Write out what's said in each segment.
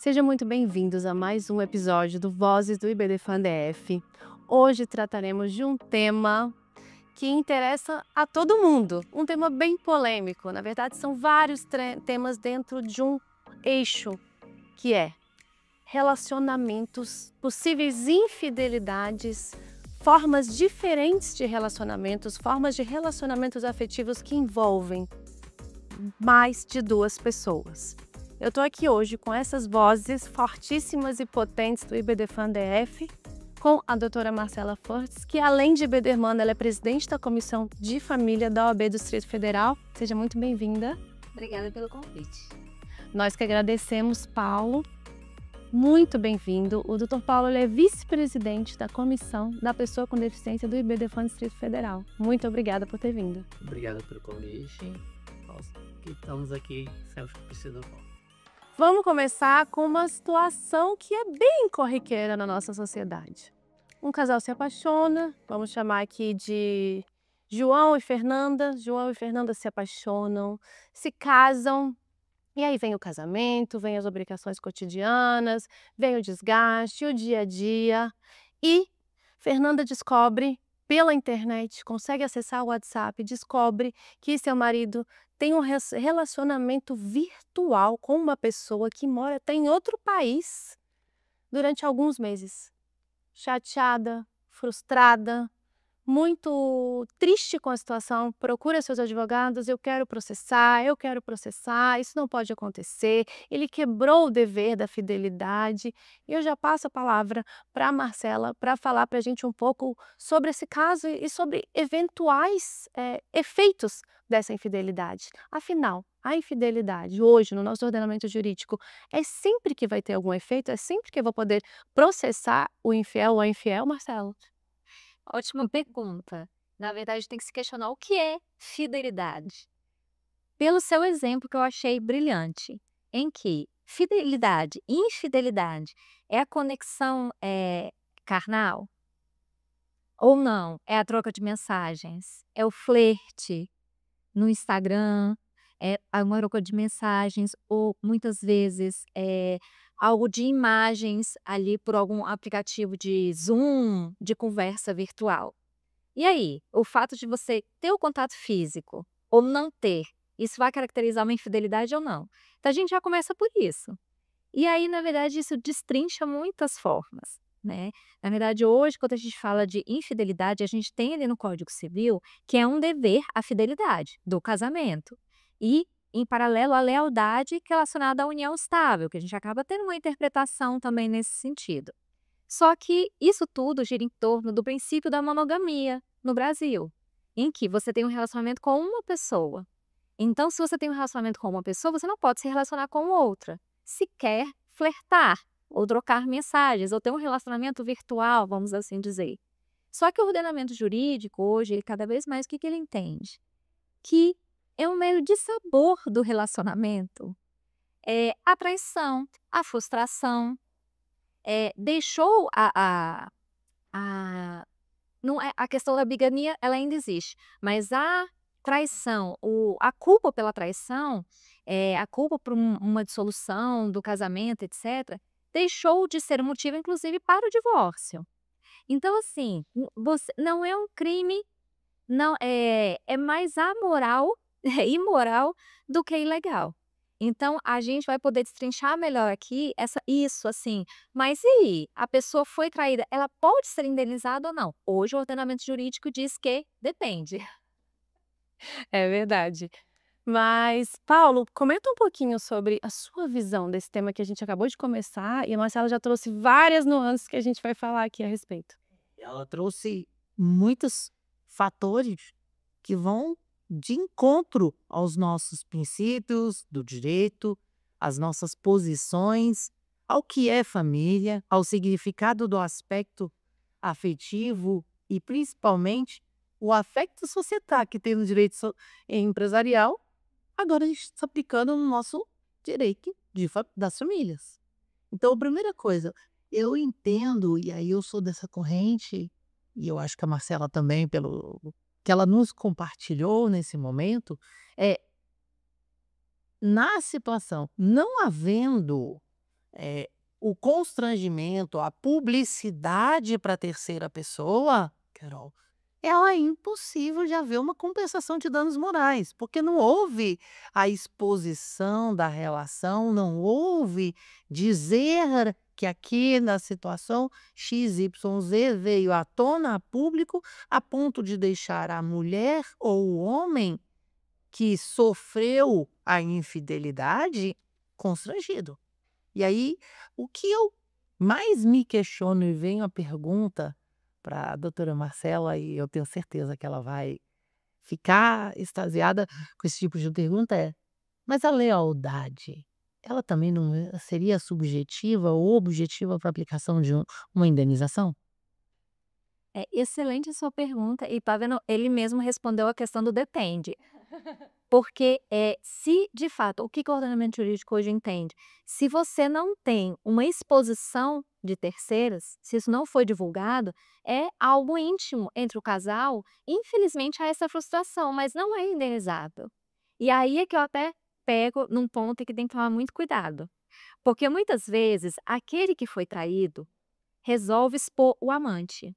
Sejam muito bem-vindos a mais um episódio do Vozes do IBDFAN-DF. Hoje trataremos de um tema que interessa a todo mundo, um tema bem polêmico. Na verdade, são vários temas dentro de um eixo, que é relacionamentos, possíveis infidelidades, formas diferentes de relacionamentos, formas de relacionamentos afetivos que envolvem mais de duas pessoas. Eu estou aqui hoje com essas vozes fortíssimas e potentes do IBDFAN-DF, com a doutora Marcela Fortes, que além de IBDermana, ela é presidente da Comissão de Família da OAB do Distrito Federal. Seja muito bem-vinda. Obrigada pelo convite. Nós que agradecemos, Paulo. Muito bem-vindo. O Dr. Paulo ele é vice-presidente da Comissão da Pessoa com Deficiência do IBDFAN Distrito Federal. Muito obrigada por ter vindo. Obrigado pelo convite. Nós que estamos aqui, sempre que precisa falar. Vamos começar com uma situação que é bem corriqueira na nossa sociedade. Um casal se apaixona, vamos chamar aqui de João e Fernanda. João e Fernanda se apaixonam, se casam, e aí vem o casamento, vem as obrigações cotidianas, vem o desgaste, o dia a dia, e Fernanda descobre pela internet, consegue acessar o WhatsApp, descobre que seu marido tem um relacionamento virtual com uma pessoa que mora até em outro país durante alguns meses. Chateada, frustrada, muito triste com a situação, procura seus advogados, eu quero processar, isso não pode acontecer, ele quebrou o dever da fidelidade. E eu já passo a palavra para a Marcela para falar para a gente um pouco sobre esse caso e sobre eventuais efeitos dessa infidelidade. Afinal, a infidelidade hoje no nosso ordenamento jurídico é sempre que vai ter algum efeito? É sempre que eu vou poder processar o infiel ou a infiel, Marcela? Ótima pergunta. Na verdade, tem que se questionar o que é fidelidade. Pelo seu exemplo, que eu achei brilhante, em que fidelidade e infidelidade é a conexão carnal ou não? É a troca de mensagens? É o flerte no Instagram? É uma troca de mensagens ou muitas vezes algo de imagens ali por algum aplicativo de Zoom, de conversa virtual. E aí, o fato de você ter o contato físico ou não ter, isso vai caracterizar uma infidelidade ou não? Então a gente já começa por isso. E aí, na verdade, isso destrincha muitas formas, né? Na verdade, hoje, quando a gente fala de infidelidade, a gente tem ali no Código Civil que é um dever a fidelidade do casamento. E, em paralelo, a lealdade relacionada à união estável, que a gente acaba tendo uma interpretação também nesse sentido. Só que isso tudo gira em torno do princípio da monogamia no Brasil, em que você tem um relacionamento com uma pessoa. Então, se você tem um relacionamento com uma pessoa, você não pode se relacionar com outra. Se quer flertar, ou trocar mensagens, ou ter um relacionamento virtual, vamos assim dizer. Só que o ordenamento jurídico, hoje, cada vez mais, o que ele entende? Que é um mero dissabor do relacionamento. É a traição, a frustração, deixou não é, a questão da bigamia, ela ainda existe, mas a traição, a culpa pela traição, a culpa por uma dissolução do casamento, etc., deixou de ser um motivo, inclusive, para o divórcio. Então, assim, não é um crime, não é mais amoral, imoral do que ilegal. Então, a gente vai poder destrinchar melhor aqui isso, assim. Mas e aí? A pessoa foi traída, ela pode ser indenizada ou não? Hoje o ordenamento jurídico diz que depende. É verdade. Mas, Paulo, comenta um pouquinho sobre a sua visão desse tema que a gente acabou de começar e a Marcela já trouxe várias nuances que a gente vai falar aqui a respeito. Ela trouxe muitos fatores que vão de encontro aos nossos princípios do direito, às nossas posições, ao que é família, ao significado do aspecto afetivo e, principalmente, o aspecto societário que tem no direito empresarial. Agora a gente está aplicando no nosso direito das famílias. Então, a primeira coisa, eu entendo, e aí eu sou dessa corrente, e eu acho que a Marcela também, pelo que ela nos compartilhou nesse momento, é na situação, não havendo o constrangimento, a publicidade para a terceira pessoa, Carol, ela é impossível de haver uma compensação de danos morais, porque não houve a exposição da relação, não houve dizer que aqui na situação XYZ veio à tona a público a ponto de deixar a mulher ou o homem que sofreu a infidelidade constrangido. E aí, o que eu mais me questiono e venho a pergunta para a doutora Marcela, e eu tenho certeza que ela vai ficar extasiada com esse tipo de pergunta, mas a lealdade, ela também não seria subjetiva ou objetiva para a aplicação de uma indenização? É excelente a sua pergunta e tá vendo, ele mesmo respondeu a questão do depende. Porque, se de fato, o que que o ordenamento jurídico hoje entende? Se você não tem uma exposição de terceiras, se isso não foi divulgado, é algo íntimo entre o casal, infelizmente há essa frustração, mas não é indenizável. E aí é que eu até pego num ponto que tem que tomar muito cuidado, porque muitas vezes aquele que foi traído resolve expor o amante.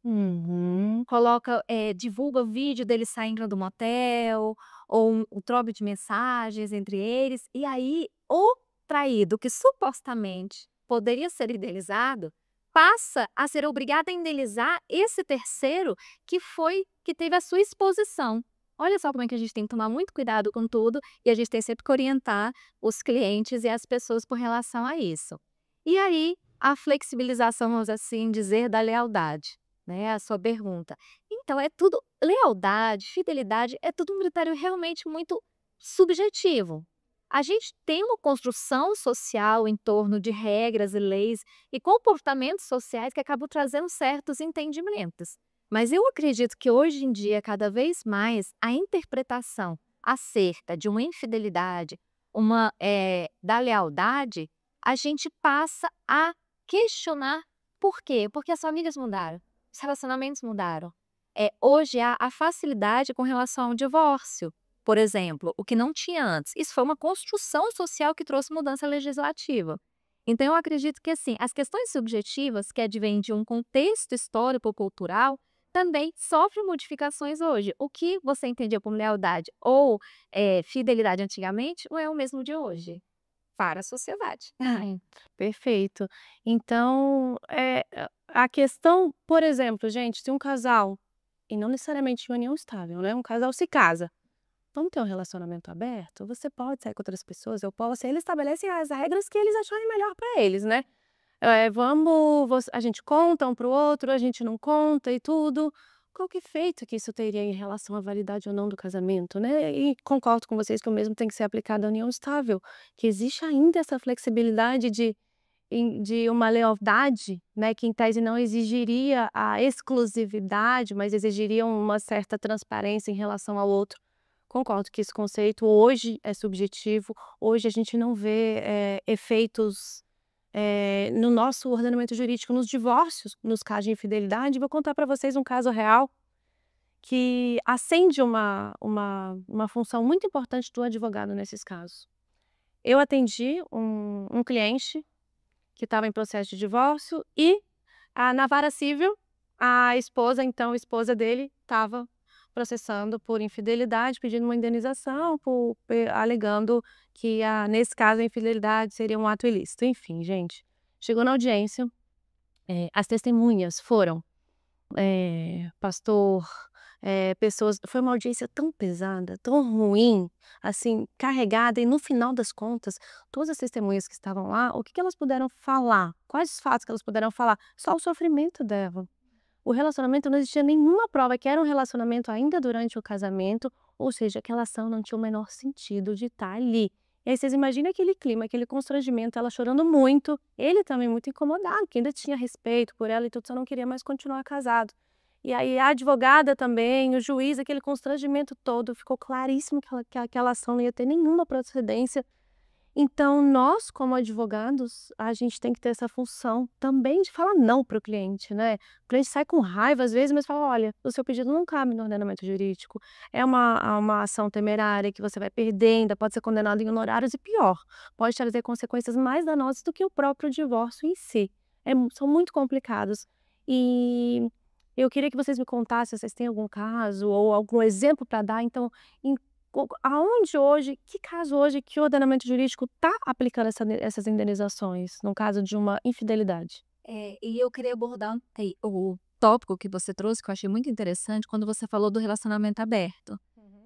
Coloca, divulga o vídeo dele saindo do motel, ou um troca de mensagens entre eles, e aí o traído, que supostamente poderia ser indenizado, passa a ser obrigado a indenizar esse terceiro que teve a sua exposição. Olha só como é que a gente tem que tomar muito cuidado com tudo, e a gente tem sempre que orientar os clientes e as pessoas por relação a isso. E aí, a flexibilização, vamos assim dizer, da lealdade, né, a sua pergunta. Então é tudo lealdade, fidelidade, é tudo um critério realmente muito subjetivo. A gente tem uma construção social em torno de regras e leis e comportamentos sociais que acabam trazendo certos entendimentos. Mas eu acredito que hoje em dia, cada vez mais, a interpretação acerca de uma infidelidade, da lealdade, a gente passa a questionar por quê? Porque as famílias mudaram, os relacionamentos mudaram. Hoje há a facilidade com relação ao divórcio, por exemplo, o que não tinha antes. Isso foi uma construção social que trouxe mudança legislativa. Então eu acredito que assim, as questões subjetivas que advêm de um contexto histórico-cultural também sofrem modificações hoje. O que você entendia como lealdade ou fidelidade antigamente não é o mesmo de hoje para a sociedade. Perfeito. Então, a questão, por exemplo, gente, se um casal, e não necessariamente uma união estável, né, um casal se casa, vamos ter um relacionamento aberto? Você pode sair com outras pessoas, eu posso, eles estabelecem as regras que eles acharem melhor para eles, né? A gente conta um para o outro, a gente não conta e tudo. Qual que é efeito que isso teria em relação à validade ou não do casamento, né? E concordo com vocês que o mesmo tem que ser aplicado à união estável, que existe ainda essa flexibilidade de uma lealdade, né, que em tese não exigiria a exclusividade, mas exigiria uma certa transparência em relação ao outro. Concordo que esse conceito hoje é subjetivo, hoje a gente não vê efeitos no nosso ordenamento jurídico, nos divórcios, nos casos de infidelidade. Vou contar para vocês um caso real que acende uma função muito importante do advogado nesses casos. Eu atendi um cliente que estava em processo de divórcio e na vara civil, a esposa dele estava processando por infidelidade, pedindo uma indenização, alegando que, nesse caso, a infidelidade seria um ato ilícito. Enfim, gente, chegou na audiência, as testemunhas foram pastor, pessoas. Foi uma audiência tão pesada, tão ruim, assim, carregada, e no final das contas, todas as testemunhas que estavam lá, o que que elas puderam falar? Quais os fatos que elas puderam falar? Só o sofrimento dela. O relacionamento, não existia nenhuma prova que era um relacionamento ainda durante o casamento, ou seja, aquela ação não tinha o menor sentido de estar ali. E aí vocês imaginem aquele clima, aquele constrangimento, ela chorando muito, ele também muito incomodado, que ainda tinha respeito por ela e tudo, só não queria mais continuar casado. E aí a advogada também, o juiz, aquele constrangimento todo, ficou claríssimo que aquela ação não ia ter nenhuma procedência. Então, nós, como advogados, a gente tem que ter essa função também de falar não para o cliente, né? O cliente sai com raiva às vezes, mas fala: olha, o seu pedido não cabe no ordenamento jurídico. É uma ação temerária que você vai perder, ainda pode ser condenado em honorários e pior, pode trazer consequências mais danosas do que o próprio divórcio em si. São muito complicados. E eu queria que vocês me contassem se vocês têm algum caso ou algum exemplo para dar. Então, aonde hoje, que caso hoje que o ordenamento jurídico está aplicando essas indenizações, no caso de uma infidelidade? E eu queria abordar o tópico que você trouxe, que eu achei muito interessante, quando você falou do relacionamento aberto.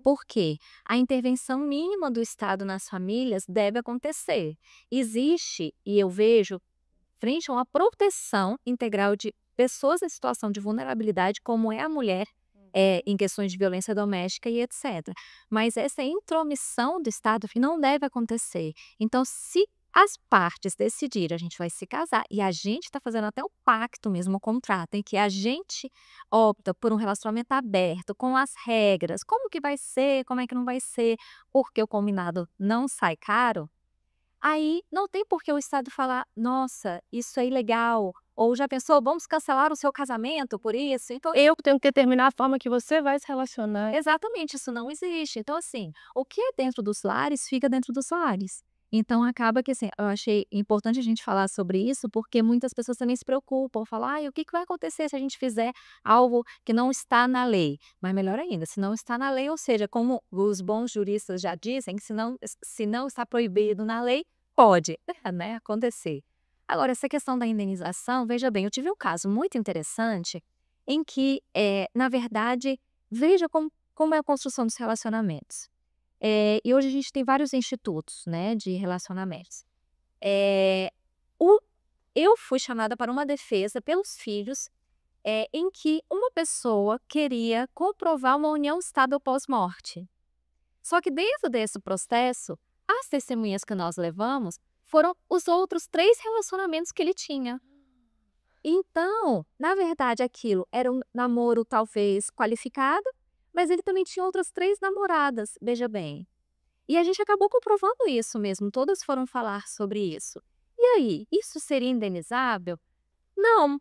Por quê? A intervenção mínima do Estado nas famílias deve acontecer. Existe, e eu vejo, frente a uma proteção integral de pessoas em situação de vulnerabilidade, como é a mulher, em questões de violência doméstica e etc. Mas essa intromissão do Estado não deve acontecer. Então, se as partes decidirem, a gente vai se casar, e a gente está fazendo até o pacto mesmo, o contrato, em que a gente opta por um relacionamento aberto, com as regras, como que vai ser, como é que não vai ser, porque o combinado não sai caro, aí não tem por que o Estado falar: nossa, isso é ilegal, ou já pensou, vamos cancelar o seu casamento por isso? Então, Eu tenho que determinar a forma que você vai se relacionar. exatamente, isso não existe. Então, assim, o que é dentro dos lares, fica dentro dos lares. Então, acaba que, assim, eu achei importante a gente falar sobre isso, porque muitas pessoas também se preocupam, falam: ai, o que vai acontecer se a gente fizer algo que não está na lei? Mas melhor ainda, se não está na lei, ou seja, como os bons juristas já dizem, se não está proibido na lei, pode, né, acontecer. Agora, essa questão da indenização, veja bem, eu tive um caso muito interessante em que, na verdade, veja como é a construção dos relacionamentos. E hoje a gente tem vários institutos, né, de relacionamentos. Eh, o eu fui chamada para uma defesa pelos filhos, em que uma pessoa queria comprovar uma união estável pós-morte. Só que dentro desse processo, as testemunhas que nós levamos foram os outros 3 relacionamentos que ele tinha. Então, na verdade, aquilo era um namoro talvez qualificado, mas ele também tinha outras 3 namoradas, veja bem. E a gente acabou comprovando isso mesmo, todas foram falar sobre isso. E aí, isso seria indenizável? Não,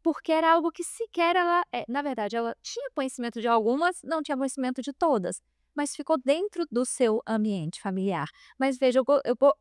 porque era algo que sequer ela, na verdade, ela tinha conhecimento de algumas, não tinha conhecimento de todas, mas ficou dentro do seu ambiente familiar. Mas veja,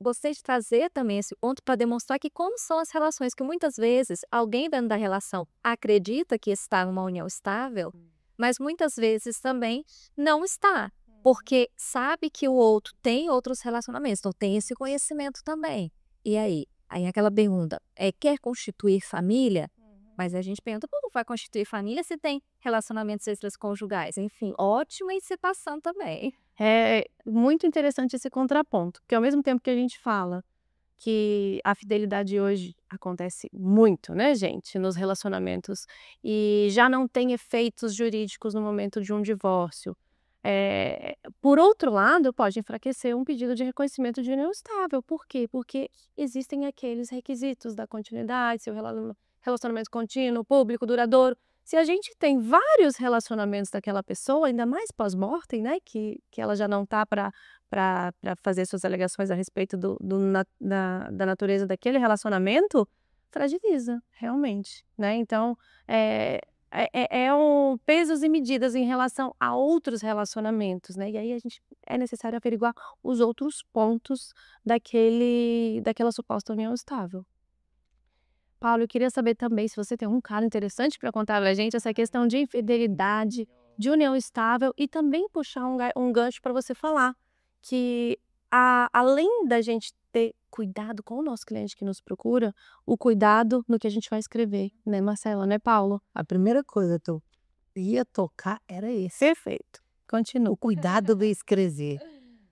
gostei de trazer também esse ponto para demonstrar que como são as relações, que muitas vezes alguém dentro da relação acredita que está numa união estável, mas muitas vezes também não está, porque sabe que o outro tem outros relacionamentos, então tem esse conhecimento também. E aí? Aí aquela pergunta, quer constituir família? Mas a gente pergunta, como vai constituir família se tem relacionamentos extraconjugais? Enfim, ótima incitação também. É muito interessante esse contraponto, porque ao mesmo tempo que a gente fala que a fidelidade hoje acontece muito, né, gente, nos relacionamentos, e já não tem efeitos jurídicos no momento de um divórcio. Por outro lado, pode enfraquecer um pedido de reconhecimento de união estável. Por quê? Porque existem aqueles requisitos da continuidade, seu relacionamento contínuo, público, duradouro. Se a gente tem vários relacionamentos daquela pessoa, ainda mais pós-mortem, né, que ela já não está para fazer suas alegações a respeito da natureza daquele relacionamento, fragiliza, realmente, né? Então, um pesos e medidas em relação a outros relacionamentos, né? E aí é necessário averiguar os outros pontos daquela suposta união estável. Paulo, eu queria saber também se você tem um caso interessante para contar pra gente, essa questão de infidelidade, de união estável, e também puxar um gancho para você falar que além da gente ter cuidado com o nosso cliente que nos procura, o cuidado no que a gente vai escrever, né, Marcela, né, Paulo? A primeira coisa que eu ia tocar era esse. Perfeito. Continua. O cuidado de escrever.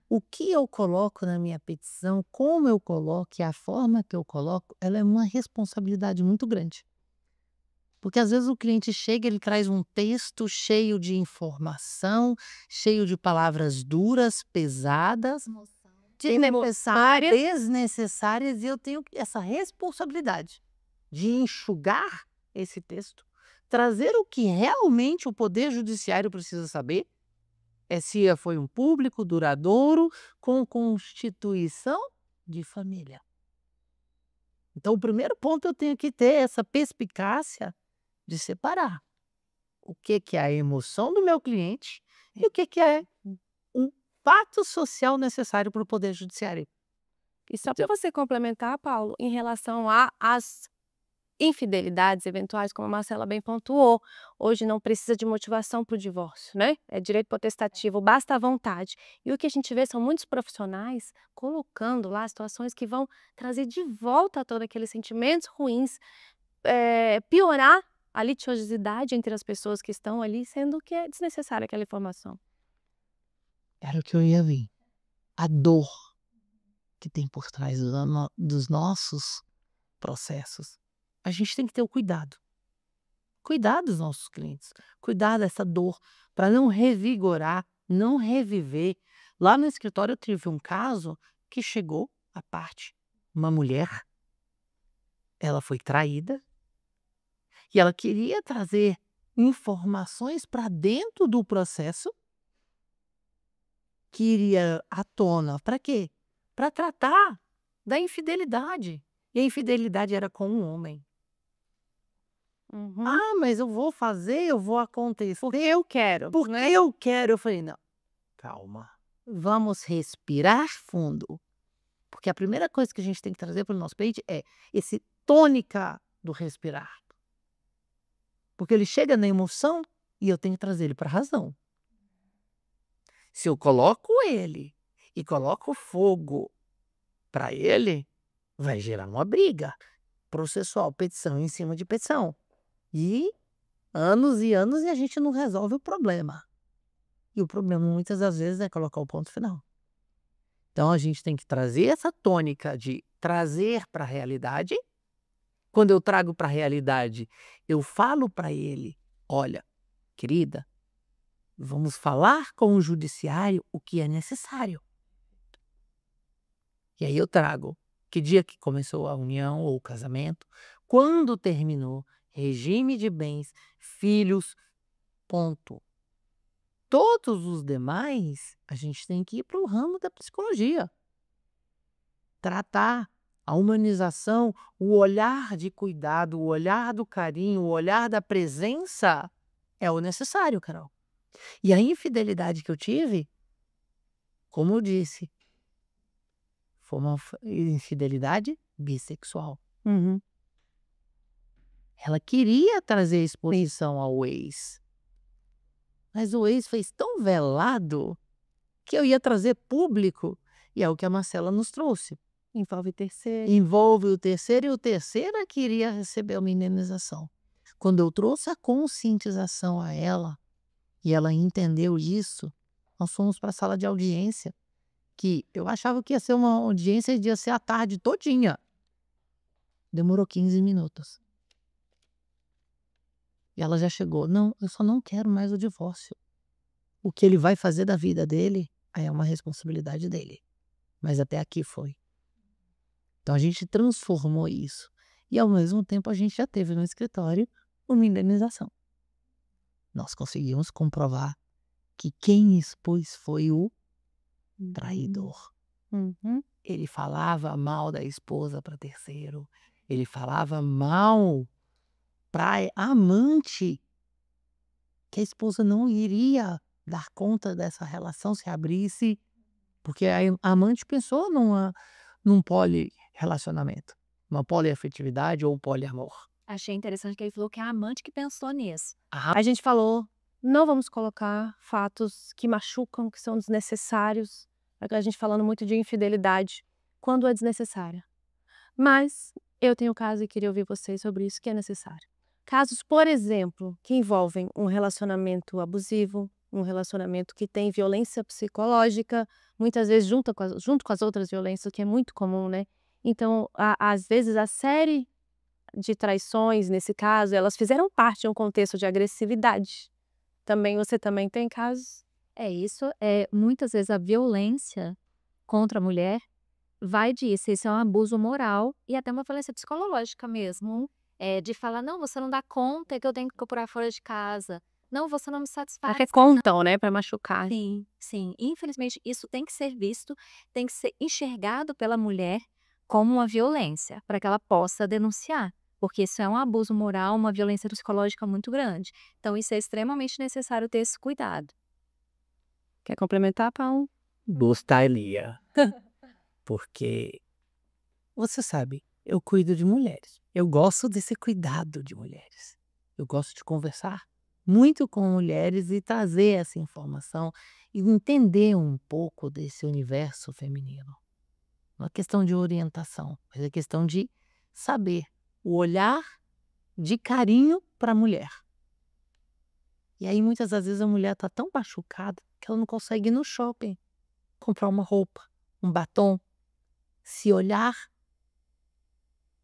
O que eu coloco na minha petição, como eu coloco e a forma que eu coloco, ela é uma responsabilidade muito grande. Porque às vezes o cliente chega, ele traz um texto cheio de informação, cheio de palavras duras, pesadas, desnecessárias, e eu tenho essa responsabilidade de enxugar esse texto, trazer o que realmente o Poder Judiciário precisa saber, se foi um público duradouro, com constituição de família. Então, o primeiro ponto eu tenho que ter essa perspicácia de separar o que é a emoção do meu cliente e o que é um fato social necessário para o Poder Judiciário. E só para você complementar, Paulo, em relação às infidelidades eventuais, como a Marcela bem pontuou, hoje não precisa de motivação para o divórcio, né? É direito potestativo, basta a vontade. E o que a gente vê são muitos profissionais colocando lá situações que vão trazer de volta todos aqueles sentimentos ruins, piorar a litigiosidade entre as pessoas que estão ali, sendo que é desnecessária aquela informação. Era o que eu ia vir. A dor que tem por trás dos nossos processos. A gente tem que ter o cuidado. Cuidar dos nossos clientes. Cuidar dessa dor para não revigorar, não reviver. Lá no escritório eu tive um caso que chegou à parte. Uma mulher, ela foi traída e ela queria trazer informações para dentro do processo que iria à tona. Para quê? Para tratar da infidelidade. E a infidelidade era com um homem. Uhum. Ah, mas eu vou fazer, eu vou acontecer. Porque eu quero, Porque né? eu quero. Eu falei, não, calma. Vamos respirar fundo. Porque a primeira coisa que a gente tem que trazer para o nosso cliente é esse tônica do respirar. Porque ele chega na emoção e eu tenho que trazer ele para a razão. Se eu coloco ele e coloco fogo para ele, vai gerar uma briga processual, petição em cima de petição. E anos e anos e a gente não resolve o problema. E o problema muitas das vezes é colocar o ponto final. Então a gente tem que trazer essa tônica de trazer para a realidade. Quando eu trago para a realidade, eu falo para ele, olha, querida, vamos falar com o judiciário o que é necessário. E aí eu trago que dia que começou a união ou o casamento, quando terminou, regime de bens, filhos, ponto. Todos os demais, a gente tem que ir para o ramo da psicologia. Tratar a humanização, o olhar de cuidado, o olhar do carinho, o olhar da presença é o necessário, Carol. E a infidelidade que eu tive, como eu disse, foi uma infidelidade bissexual. Uhum. Ela queria trazer exposição ao ex. Mas o ex fez tão velado que eu ia trazer público. E é o que a Marcela nos trouxe. Envolve terceiro. Envolve o terceiro e o terceiro queria receber uma indenização. Quando eu trouxe a conscientização a ela e ela entendeu isso, nós fomos para a sala de audiência, que eu achava que ia ser uma audiência e ia ser a tarde todinha. Demorou 15 minutos. E ela já chegou, não, eu só não quero mais o divórcio. O que ele vai fazer da vida dele aí é uma responsabilidade dele. Mas até aqui foi. Então a gente transformou isso. E ao mesmo tempo a gente já teve no escritório uma indenização. Nós conseguimos comprovar que quem expôs foi o traidor. Uhum. Ele falava mal da esposa para terceiro. Ele falava mal para a amante, que a esposa não iria dar conta dessa relação se abrisse, porque a amante pensou num polirrelacionamento, uma poliafetividade ou um poliamor. Achei interessante que ele falou que é a amante que pensou nisso. A gente falou, não vamos colocar fatos que machucam, que são desnecessários. A gente falando muito de infidelidade, quando é desnecessária. Mas eu tenho caso e queria ouvir vocês sobre isso, que é necessário. Casos, por exemplo, que envolvem um relacionamento abusivo, um relacionamento que tem violência psicológica, muitas vezes junto com as outras violências, que é muito comum, né? Então, às vezes, a série de traições, nesse caso, elas fizeram parte de um contexto de agressividade. Você também tem casos? É isso, muitas vezes a violência contra a mulher vai disso, isso é um abuso moral e até uma violência psicológica mesmo. De falar, não, você não dá conta, é que eu tenho que procurar fora de casa. Não, você não me satisfaz. Recontam, né, para machucar. Sim, sim. Infelizmente, isso tem que ser visto, tem que ser enxergado pela mulher como uma violência, para que ela possa denunciar, porque isso é um abuso moral, uma violência psicológica muito grande. Então, isso é extremamente necessário ter esse cuidado. Quer complementar, Paulo? Gostaria, porque você sabe, eu cuido de mulheres. Eu gosto desse cuidado de mulheres. Eu gosto de conversar muito com mulheres e trazer essa informação e entender um pouco desse universo feminino. Não é questão de orientação, mas é questão de saber o olhar de carinho para a mulher. E aí muitas das vezes a mulher está tão machucada que ela não consegue ir no shopping comprar uma roupa, um batom, se olhar,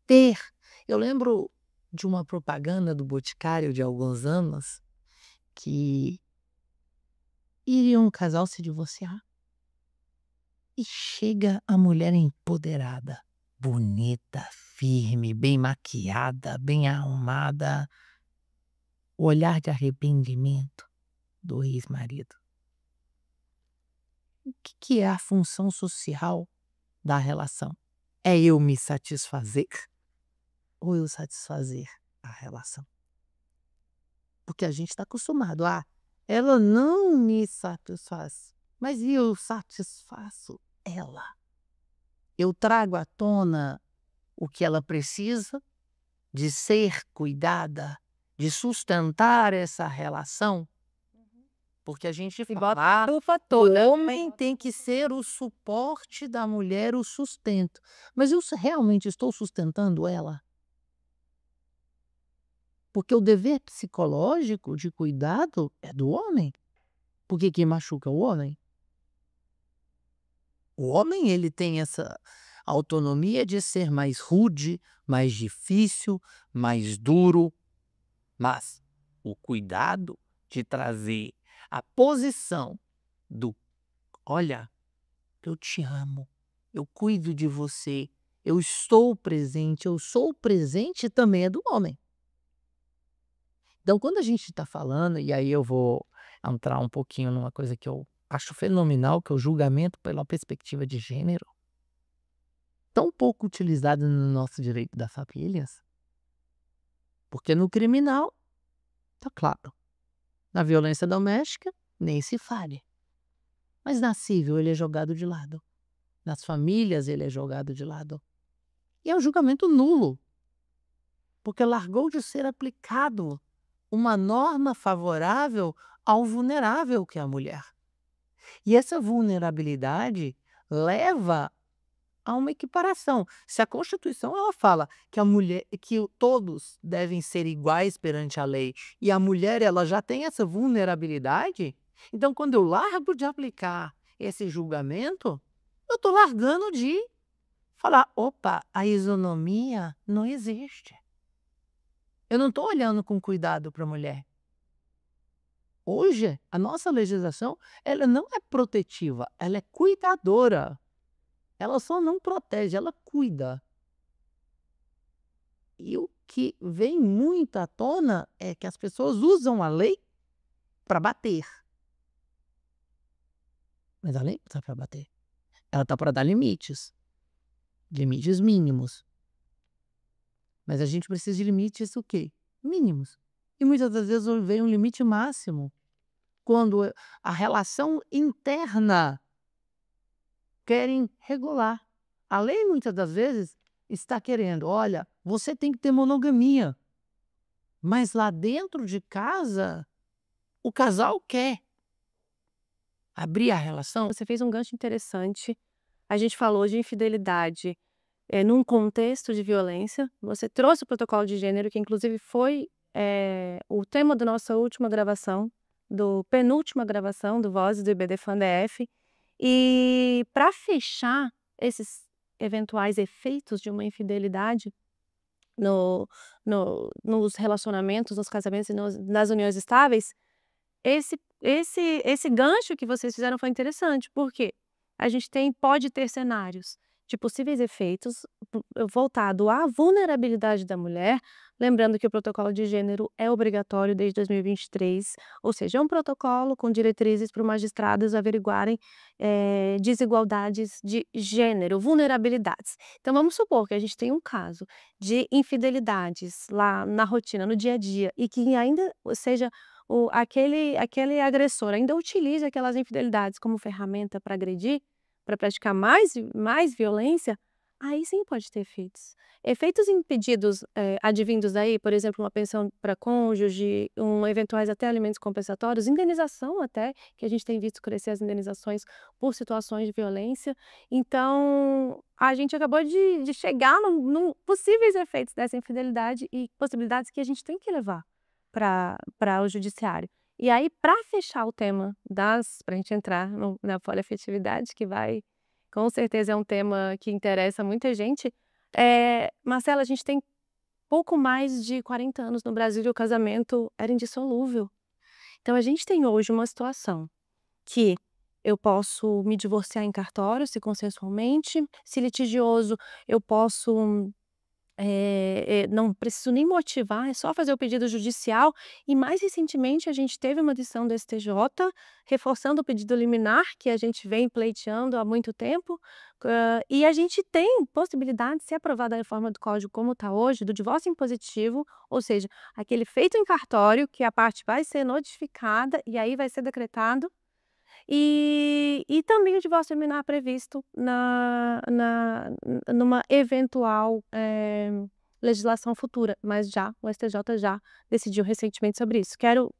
ter. Eu lembro de uma propaganda do Boticário de alguns anos que iria um casal se divorciar e chega a mulher empoderada, bonita, firme, bem maquiada, bem arrumada, o olhar de arrependimento do ex-marido. O que é a função social da relação? É eu me satisfazer ou eu satisfazer a relação? Porque a gente está acostumado a ela não me satisfaz, mas eu satisfaço ela. Eu trago à tona o que ela precisa de ser cuidada, de sustentar essa relação. Porque a gente fala, O fator, o homem tem que ser o suporte da mulher, o sustento. Mas eu realmente estou sustentando ela? Porque o dever psicológico de cuidado é do homem. Porque quem machuca o homem? O homem, ele tem essa autonomia de ser mais rude, mais difícil, mais duro. Mas o cuidado de trazer a posição do: olha, eu te amo, eu cuido de você, eu estou presente, eu sou presente, também é do homem. Então, quando a gente está falando, e aí eu vou entrar um pouquinho numa coisa que eu acho fenomenal, que é o julgamento pela perspectiva de gênero, tão pouco utilizado no nosso direito das famílias, porque no criminal, tá claro, na violência doméstica, nem se fale. Mas na civil ele é jogado de lado. Nas famílias ele é jogado de lado. E é um julgamento nulo, porque largou de ser aplicado uma norma favorável ao vulnerável que é a mulher. E essa vulnerabilidade leva a uma equiparação. Se a Constituição ela fala que a mulher, que todos devem ser iguais perante a lei, e a mulher ela já tem essa vulnerabilidade, então quando eu largo de aplicar esse julgamento, eu estou largando de falar, opa, a isonomia não existe. Eu não estou olhando com cuidado para a mulher. Hoje, a nossa legislação ela não é protetiva, ela é cuidadora. Ela só não protege, ela cuida. E o que vem muito à tona é que as pessoas usam a lei para bater. Mas a lei não está para bater. Ela está para dar limites. Limites mínimos. Mas a gente precisa de limites o quê? Mínimos. E muitas das vezes vem um limite máximo. Quando a relação interna querem regular. A lei, muitas das vezes, está querendo, olha, você tem que ter monogamia. Mas lá dentro de casa, o casal quer abrir a relação. Você fez um gancho interessante. A gente falou de infidelidade num contexto de violência. Você trouxe o protocolo de gênero, que inclusive foi o tema da nossa última gravação, do penúltima gravação do Vozes do IBDFAN DF. E para fechar esses eventuais efeitos de uma infidelidade nos relacionamentos, nos casamentos e nas uniões estáveis, esse gancho que vocês fizeram foi interessante, porque a gente pode ter cenários de possíveis efeitos voltado à vulnerabilidade da mulher, lembrando que o protocolo de gênero é obrigatório desde 2023, ou seja, é um protocolo com diretrizes para os magistrados averiguarem desigualdades de gênero, vulnerabilidades. Então vamos supor que a gente tem um caso de infidelidades lá na rotina, no dia a dia, e que ainda seja aquele agressor ainda utilize aquelas infidelidades como ferramenta para agredir, para praticar mais violência, aí sim pode ter efeitos. Efeitos impedidos, advindos daí, por exemplo, uma pensão para cônjuge, eventuais até alimentos compensatórios, indenização até, que a gente tem visto crescer as indenizações por situações de violência. Então, a gente acabou de chegar num possíveis efeitos dessa infidelidade e possibilidades que a gente tem que levar para o judiciário. E aí, para fechar o tema para a gente entrar na poliafetividade, que com certeza é um tema que interessa muita gente, Marcela, a gente tem pouco mais de 40 anos no Brasil e o casamento era indissolúvel. Então, a gente tem hoje uma situação que eu posso me divorciar em cartório, se consensualmente, se litigioso, eu posso não preciso nem motivar, é só fazer o pedido judicial. E mais recentemente a gente teve uma decisão do STJ reforçando o pedido liminar que a gente vem pleiteando há muito tempo, e a gente tem possibilidade, se aprovada a reforma do Código como está hoje, do divórcio impositivo, ou seja, aquele feito em cartório que a parte vai ser notificada e aí vai ser decretado. E também o divórcio liminar previsto numa eventual legislação futura, mas o STJ já decidiu recentemente sobre isso. Quero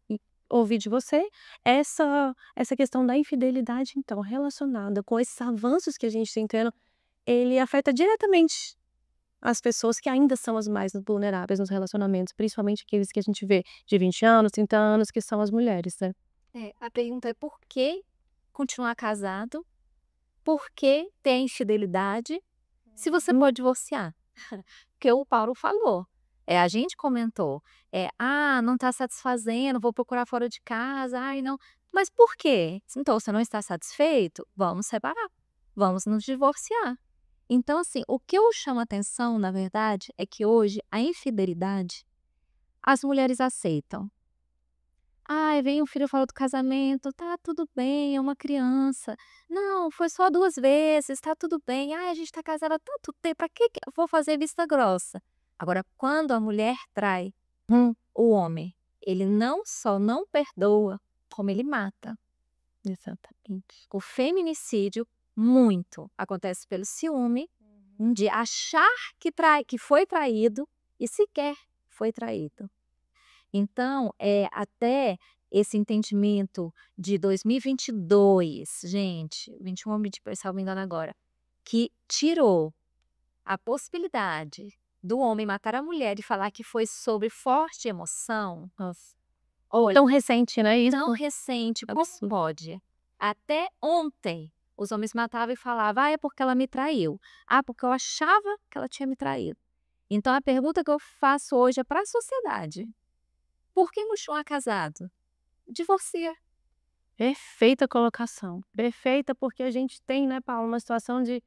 ouvir de você essa questão da infidelidade, então, relacionada com esses avanços que a gente tem tendo, ele afeta diretamente as pessoas que ainda são as mais vulneráveis nos relacionamentos, principalmente aqueles que a gente vê de 20 anos, 30 anos, que são as mulheres, né? A pergunta é por que continuar casado? Por que ter infidelidade se você pode divorciar? Porque o Paulo falou, a gente comentou, não está satisfazendo, vou procurar fora de casa, ai não. Mas por quê? Então, você não está satisfeito? Vamos separar, vamos nos divorciar. Então, assim, o que eu chamo a atenção, na verdade, é que hoje a infidelidade, as mulheres aceitam. Ai, vem um filho fora do casamento, tá tudo bem, é uma criança. Não, foi só 2 vezes, tá tudo bem. Ai, a gente tá casada há tanto tempo, pra que eu vou fazer vista grossa? Agora, quando a mulher trai o homem, ele não só não perdoa, como ele mata. Exatamente. O feminicídio, muito, acontece pelo ciúme, de achar que foi traído e sequer foi traído. Então, até esse entendimento de 2022, gente, 21, salvo engano agora, que tirou a possibilidade do homem matar a mulher e falar que foi sobre forte emoção. Nossa. Olha, Tão recente, né? Isso. tão recente, como Absurdo. pode? Até ontem, os homens matavam e falavam, é porque ela me traiu. Porque eu achava que ela tinha me traído. Então, a pergunta que eu faço hoje é para a sociedade. Por que continuar casado? Divorcia. Perfeita colocação. Perfeita, porque a gente tem, né, Paulo, uma situação de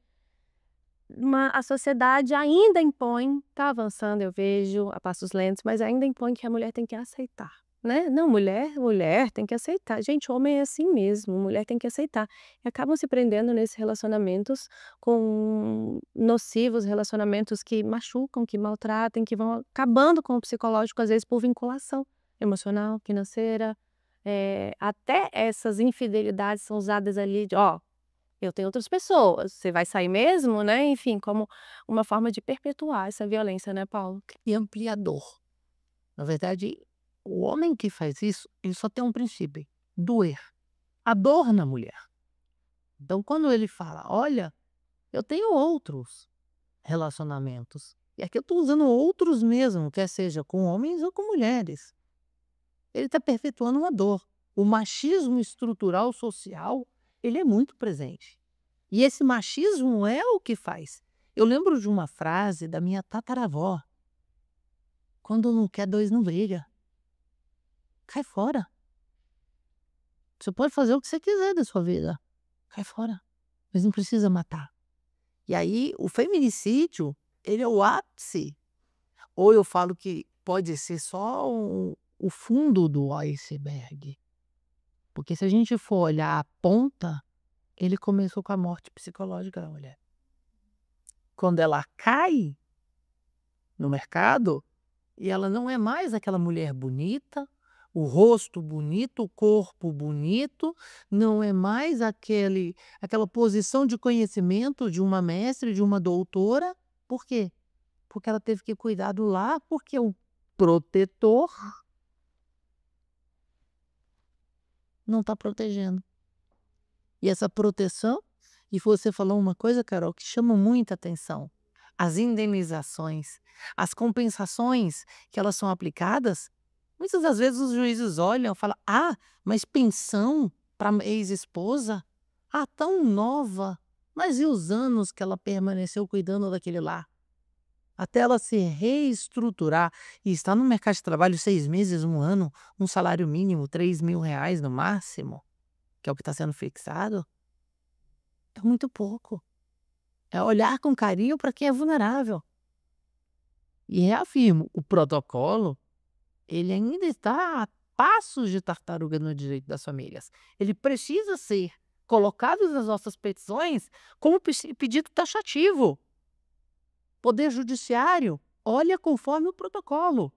a sociedade ainda impõe, tá avançando, eu vejo, a passos lentos, mas ainda impõe que a mulher tem que aceitar, né? Não, mulher tem que aceitar. Gente, homem é assim mesmo, mulher tem que aceitar. E acabam se prendendo nesses relacionamentos nocivos, relacionamentos que machucam, que maltratam, que vão acabando com o psicológico, às vezes por vinculação emocional, financeira. Até essas infidelidades são usadas ali de, eu tenho outras pessoas, você vai sair mesmo, né? Enfim, como uma forma de perpetuar essa violência, né, Paulo? E ampliador. Na verdade, o homem que faz isso, ele só tem um princípio: doer. A dor na mulher. Então, quando ele fala, olha, eu tenho outros relacionamentos, e aqui eu estou usando outros mesmo, quer seja com homens ou com mulheres, ele está perpetuando uma dor. O machismo estrutural social, ele é muito presente. E esse machismo é o que faz. Eu lembro de uma frase da minha tataravó: quando não quer, dois não briga. Cai fora. Você pode fazer o que você quiser da sua vida. Cai fora. Mas não precisa matar. E aí o feminicídio, ele é o ápice. Ou eu falo que pode ser só o fundo do iceberg. Porque se a gente for olhar a ponta, ele começou com a morte psicológica da mulher. Quando ela cai no mercado, e ela não é mais aquela mulher bonita, o rosto bonito, o corpo bonito, não é mais aquela posição de conhecimento de uma mestre, de uma doutora. Por quê? Porque ela teve que cuidar do lar, porque o protetor não está protegendo. E essa proteção, e você falou uma coisa, Carol, que chama muita atenção. As indenizações, as compensações que elas são aplicadas, muitas das vezes os juízes olham e falam, mas pensão para ex-esposa? Tão nova, mas e os anos que ela permaneceu cuidando daquele lar? Até ela se reestruturar e estar no mercado de trabalho 6 meses, 1 ano, um salário mínimo, R$ 3.000 no máximo, que é o que está sendo fixado, é muito pouco. É olhar com carinho para quem é vulnerável. E reafirmo, o protocolo, ele ainda está a passos de tartaruga no direito das famílias. Ele precisa ser colocado nas nossas petições como pedido taxativo. Poder Judiciário olha conforme o protocolo.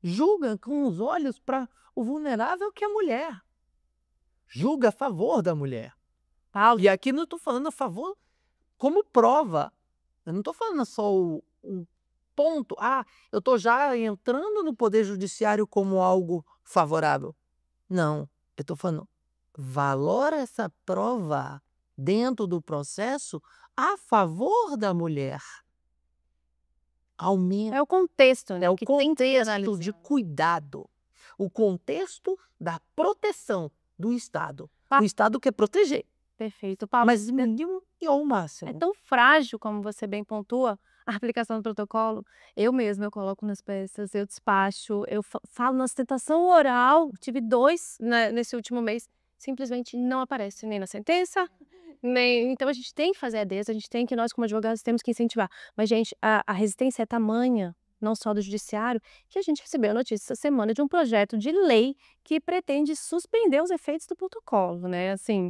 Julga com os olhos para o vulnerável que é a mulher. Julga a favor da mulher. E aqui não estou falando a favor como prova. Eu não estou falando só o ponto. Eu estou já entrando no Poder Judiciário como algo favorável. Não, eu estou falando, valora essa prova dentro do processo a favor da mulher. Aumenta. É o contexto, né? É o que tem que ser contexto analisado. de cuidado. O contexto da proteção do Estado. O Estado quer proteger. Perfeito, Paulo. Mas mínimo e ou máximo. É tão frágil, como você bem pontua, a aplicação do protocolo. Eu mesma, eu coloco nas peças, eu despacho, eu falo na sustentação oral, tive 2 nesse último mês, simplesmente não aparece nem na sentença, nem... Então a gente tem que fazer adesa, nós como advogados temos que incentivar. Mas, gente, a resistência é tamanha, não só do judiciário, que a gente recebeu a notícia essa semana de um projeto de lei que pretende suspender os efeitos do protocolo, né? Assim,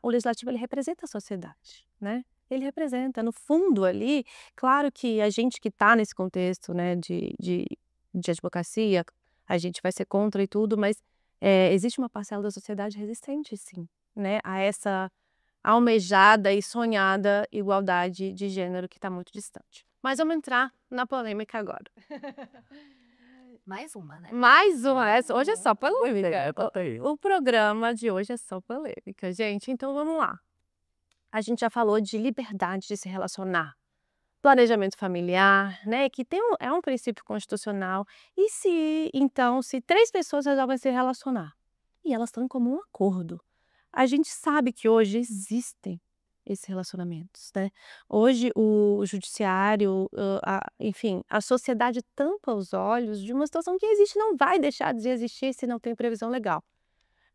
o legislativo, ele representa a sociedade, né? Ele representa, no fundo ali, claro que a gente que está nesse contexto, né, de advocacia, a gente vai ser contra e tudo, mas existe uma parcela da sociedade resistente, sim, né, a essa almejada e sonhada igualdade de gênero que está muito distante. Mas vamos entrar na polêmica agora. Mais uma, né? Mais uma, hoje é só polêmica. O programa de hoje é só polêmica, gente, então vamos lá. A gente já falou de liberdade de se relacionar, planejamento familiar, né, que é um princípio constitucional. E se 3 pessoas resolvem se relacionar e elas estão em comum acordo, a gente sabe que hoje existem esses relacionamentos, né? Hoje o judiciário, enfim, a sociedade tampa os olhos de uma situação que existe, não vai deixar de existir se não tem previsão legal.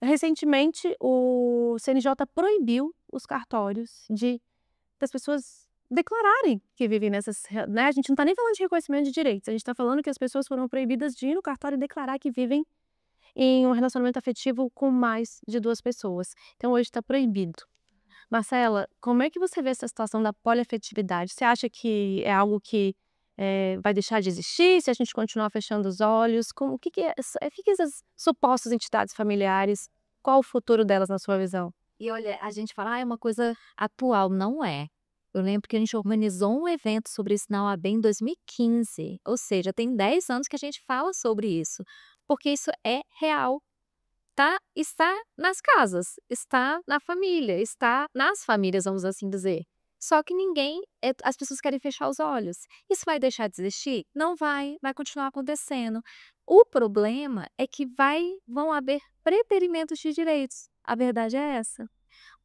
Recentemente, o CNJ proibiu os cartórios das pessoas declararem que vivem nessas... Né? A gente não está nem falando de reconhecimento de direitos, a gente está falando que as pessoas foram proibidas de ir no cartório e declarar que vivem em um relacionamento afetivo com mais de 2 pessoas. Então, hoje está proibido. Marcela, como é que você vê essa situação da poliafetividade? Você acha que é algo que vai deixar de existir se a gente continuar fechando os olhos? O que essas supostas entidades familiares? Qual o futuro delas na sua visão? E olha, a gente fala, é uma coisa atual, não é. Eu lembro que a gente organizou um evento sobre isso na OAB em 2015, ou seja, tem 10 anos que a gente fala sobre isso, porque isso é real. Está nas casas, está na família, está nas famílias, vamos assim dizer. Só que as pessoas querem fechar os olhos. Isso vai deixar de existir? Não vai continuar acontecendo. O problema é que vão haver preterimentos de direitos. A verdade é essa.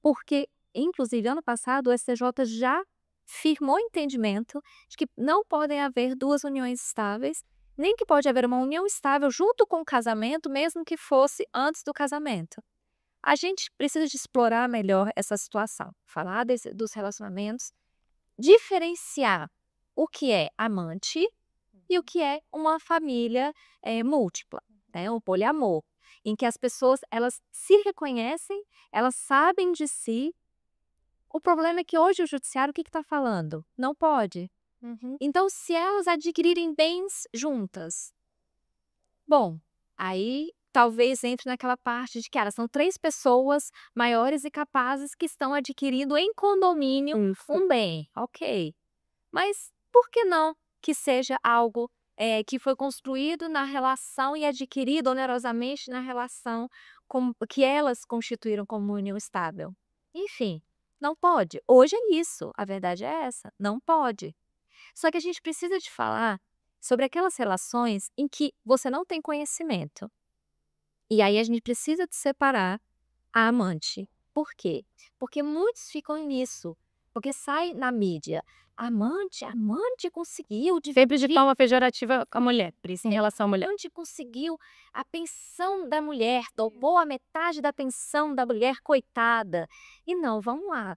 Porque, inclusive, ano passado, o STJ já firmou entendimento de que não podem haver 2 uniões estáveis, nem que pode haver uma união estável junto com o casamento, mesmo que fosse antes do casamento. a gente precisa de explorar melhor essa situação, falar dos relacionamentos, diferenciar o que é amante e o que é uma família múltipla, né? O poliamor, em que as pessoas elas se reconhecem, elas sabem de si. O problema é que hoje o judiciário o que está falando? Não pode. Então, se elas adquirirem bens juntas, bom, aí talvez entre naquela parte de que elas são 3 pessoas maiores e capazes que estão adquirindo em condomínio um bem, ok. Mas por que não que seja algo que foi construído na relação e adquirido onerosamente na relação que elas constituíram como união estável? Enfim, não pode. Hoje é isso, a verdade é essa, não pode. Só que a gente precisa de falar sobre aquelas relações em que você não tem conhecimento. E aí a gente precisa de separar a amante. Por quê? Porque muitos ficam nisso. Porque sai na mídia, amante conseguiu Sempre de forma pejorativa com a mulher, por isso em relação à mulher. amante conseguiu a pensão da mulher, tomou a metade da pensão da mulher, coitada. E não, vamos lá.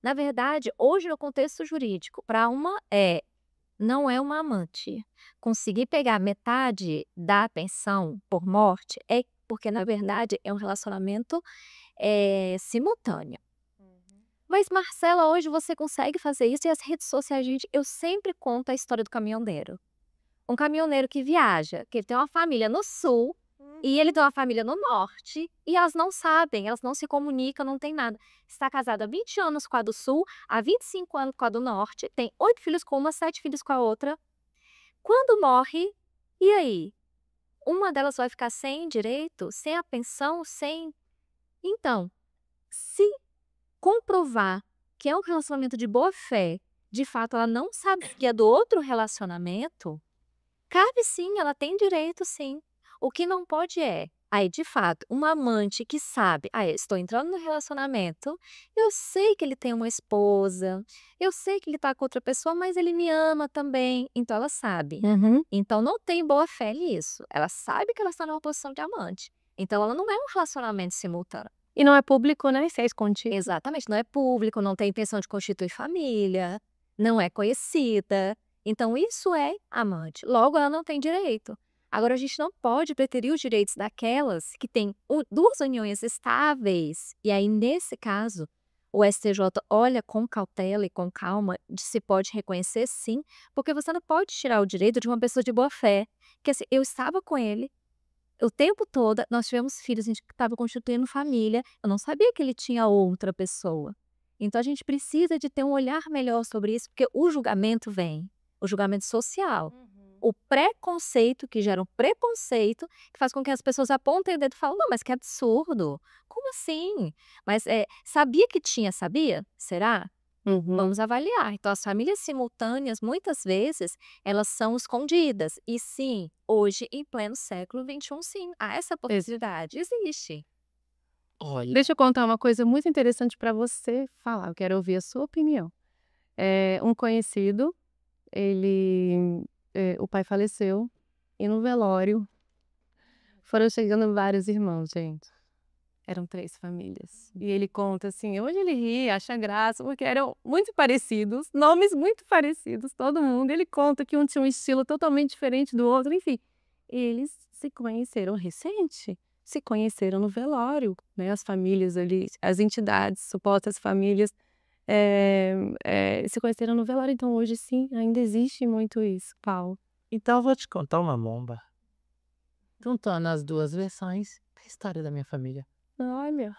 Na verdade, hoje no contexto jurídico, para não é uma amante. Conseguir pegar metade da pensão por morte é porque, na verdade, é um relacionamento simultâneo. Mas, Marcela, hoje você consegue fazer isso e as redes sociais, gente, eu sempre conto a história do caminhoneiro. Um caminhoneiro que viaja, que ele tem uma família no sul e ele tem uma família no norte e elas não sabem, elas não se comunicam, não tem nada. Está casado há 20 anos com a do sul, há 25 anos com a do norte, tem 8 filhos com uma, 7 filhos com a outra. Quando morre, e aí? Uma delas vai ficar sem direito, sem a pensão, sem... Então, se comprovar que é um relacionamento de boa fé, de fato ela não sabe que é do outro relacionamento, cabe sim, ela tem direito sim. O que não pode aí de fato, uma amante que sabe, eu estou entrando no relacionamento, eu sei que ele tem uma esposa, eu sei que ele está com outra pessoa, mas ele me ama também, então ela sabe. Então não tem boa fé nisso, ela sabe que ela está numa posição de amante, então ela não é um relacionamento simultâneo. E não é público, né? Isso é escondido. Exatamente, não é público, não tem intenção de constituir família, não é conhecida. Então, isso é amante. Logo, ela não tem direito. Agora, a gente não pode preterir os direitos daquelas que têm 2 uniões estáveis. E aí, nesse caso, o STJ olha com cautela e com calma de se pode reconhecer sim, porque você não pode tirar o direito de uma pessoa de boa fé. Que assim, eu estava com ele, o tempo todo, nós tivemos filhos, a gente estava constituindo família, eu não sabia que ele tinha outra pessoa. Então a gente precisa de ter um olhar melhor sobre isso, porque o julgamento vem, o julgamento social. O preconceito, que gera um preconceito, que faz com que as pessoas apontem o dedo e falam, não, mas que absurdo, como assim? Mas sabia que tinha, sabia? Será? Vamos avaliar. Então, as famílias simultâneas, muitas vezes, elas são escondidas. E sim, hoje, em pleno século XXI, sim, há essa possibilidade. Existe. Olha, Deixa eu contar uma coisa muito interessante para você falar. Eu quero ouvir a sua opinião. Um conhecido, o pai faleceu e no velório foram chegando vários irmãos, gente. Eram 3 famílias. E ele conta assim, hoje ele ri, acha graça, porque eram muito parecidos, nomes muito parecidos, todo mundo. Ele conta que um tinha um estilo totalmente diferente do outro, enfim. Eles se conheceram recente, se conheceram no velório, né? As famílias ali, as entidades, supostas famílias, se conheceram no velório. Então hoje sim, ainda existe muito isso, Paulo. então eu vou te contar uma bomba. Juntando as 2 versões da história da minha família. Olha,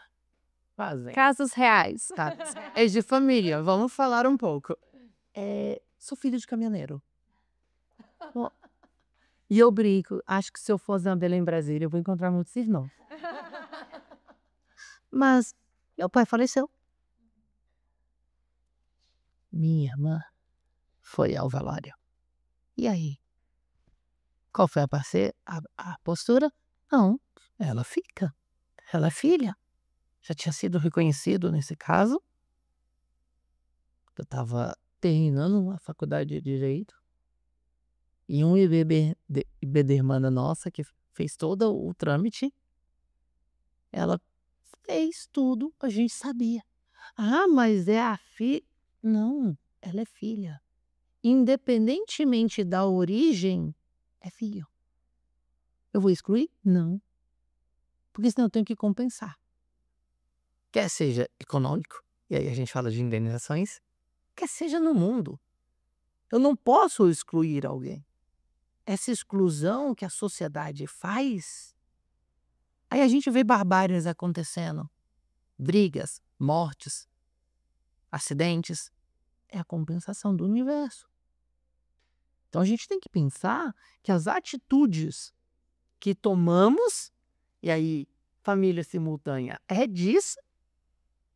Fazem. casos reais. Tá. É de família, vamos falar um pouco. Sou filho de caminhoneiro. E eu brinco, acho que se eu for Zambelém em Brasília, eu vou encontrar muitos irmãos. Mas meu pai faleceu. Minha irmã foi ao velório. E aí? Qual foi a postura? Não, ela fica. Ela é filha. Já tinha sido reconhecido nesse caso. Eu estava terminando a faculdade de Direito. E um IBD irmã nossa, que fez todo o trâmite, ela fez tudo, a gente sabia. Ah, mas é a filha. Não, ela é filha. Independentemente da origem, é filho. Eu vou excluir? Não. Porque senão eu tenho que compensar. Quer seja econômico, e aí a gente fala de indenizações, quer seja no mundo. Eu não posso excluir alguém. Essa exclusão que a sociedade faz, aí a gente vê barbáries acontecendo. Brigas, mortes, acidentes. É a compensação do universo. Então a gente tem que pensar que as atitudes que tomamos, e aí família simultânea é disso,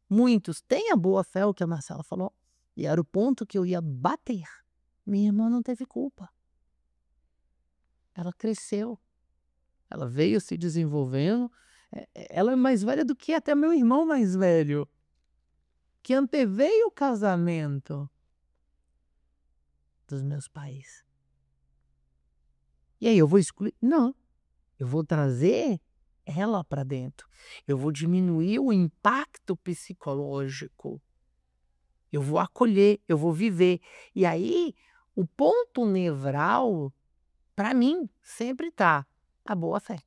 muitos têm a boa fé, o que a Marcela falou, e era o ponto que eu ia bater. Minha irmã não teve culpa. Ela cresceu. Ela veio se desenvolvendo. Ela é mais velha do que até meu irmão mais velho, que anteveio o casamento dos meus pais. E aí eu vou excluir? Não. Eu vou trazer ela para dentro. Eu vou diminuir o impacto psicológico. Eu vou acolher, eu vou viver. E aí, o ponto nevral, para mim, sempre tá a boa-fé.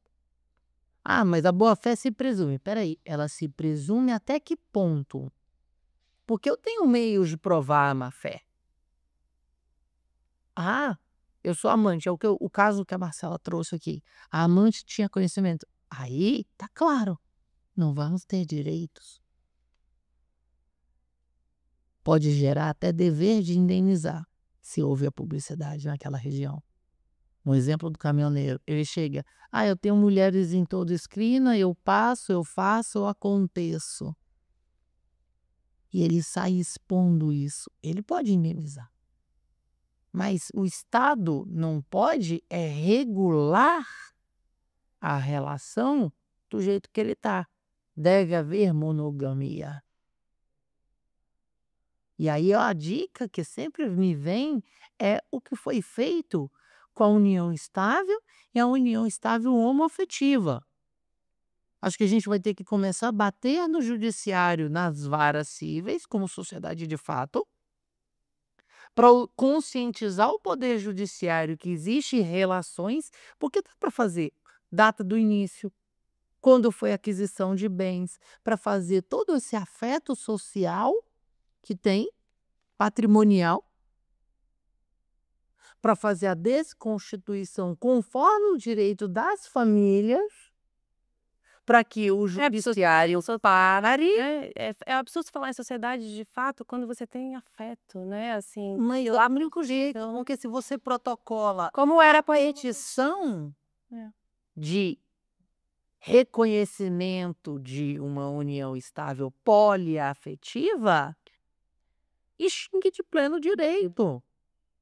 Ah, mas a boa-fé se presume. Peraí, ela se presume até que ponto? Porque eu tenho meios de provar a má-fé. Ah, eu sou amante, é o caso que a Marcela trouxe aqui. A amante tinha conhecimento. Aí, tá claro, não vamos ter direitos. Pode gerar até dever de indenizar, se houve a publicidade naquela região. Um exemplo do caminhoneiro, ele chega, eu tenho mulheres em toda esquina, eu passo, eu faço, eu aconteço. E ele sai expondo isso, ele pode indenizar. Mas o Estado não pode regular a relação do jeito que ele está. Deve haver monogamia. E aí a dica que sempre me vem é o que foi feito com a união estável e a união estável homoafetiva. Acho que a gente vai ter que começar a bater no judiciário, nas varas cíveis, como sociedade de fato, para conscientizar o poder judiciário que existe relações, porque dá para fazer data do início, quando foi a aquisição de bens, para fazer todo esse afeto social que tem, patrimonial, para fazer a desconstituição conforme o direito das famílias, para que o judiciário pare. É absurdo falar em sociedade de fato quando você tem afeto, né? Assim, Mas é o único jeito, porque se você protocola como era para petição de reconhecimento de uma união estável poliafetiva, extingue de pleno direito.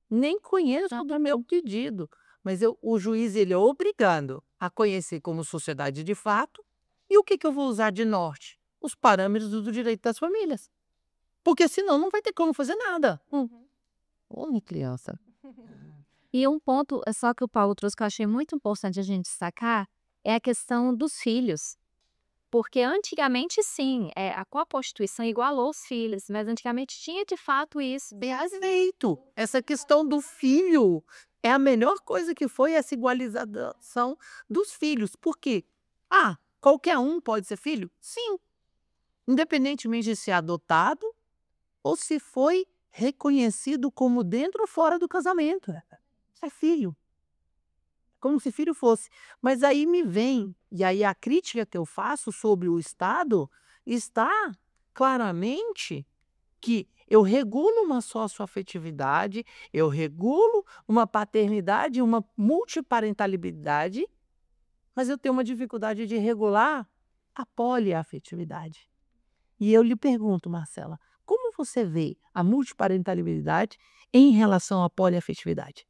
Nem conheço do meu pedido, mas o juiz ele é obrigado a conhecer como sociedade de fato. E o que eu vou usar de norte? Os parâmetros do direito das famílias. Porque senão não vai ter como fazer nada. Ô, minha criança. E um ponto só que o Paulo trouxe que eu achei muito importante a gente destacar é a questão dos filhos. Porque antigamente, sim, com a Constituição igualou os filhos, mas antigamente tinha de fato isso. Perfeito. Essa questão do filho é a melhor coisa que foi essa igualização dos filhos. Por quê? Qualquer um pode ser filho? Sim. Independentemente de ser adotado ou se foi reconhecido como dentro ou fora do casamento. Isso é filho. Como se filho fosse. Mas aí me vem, e aí a crítica que eu faço sobre o Estado está claramente que eu regulo uma socioafetividade, eu regulo uma paternidade, uma multiparentalidade, mas eu tenho uma dificuldade de regular a poliafetividade. E eu lhe pergunto, Marcela, como você vê a multiparentalidade em relação à poliafetividade?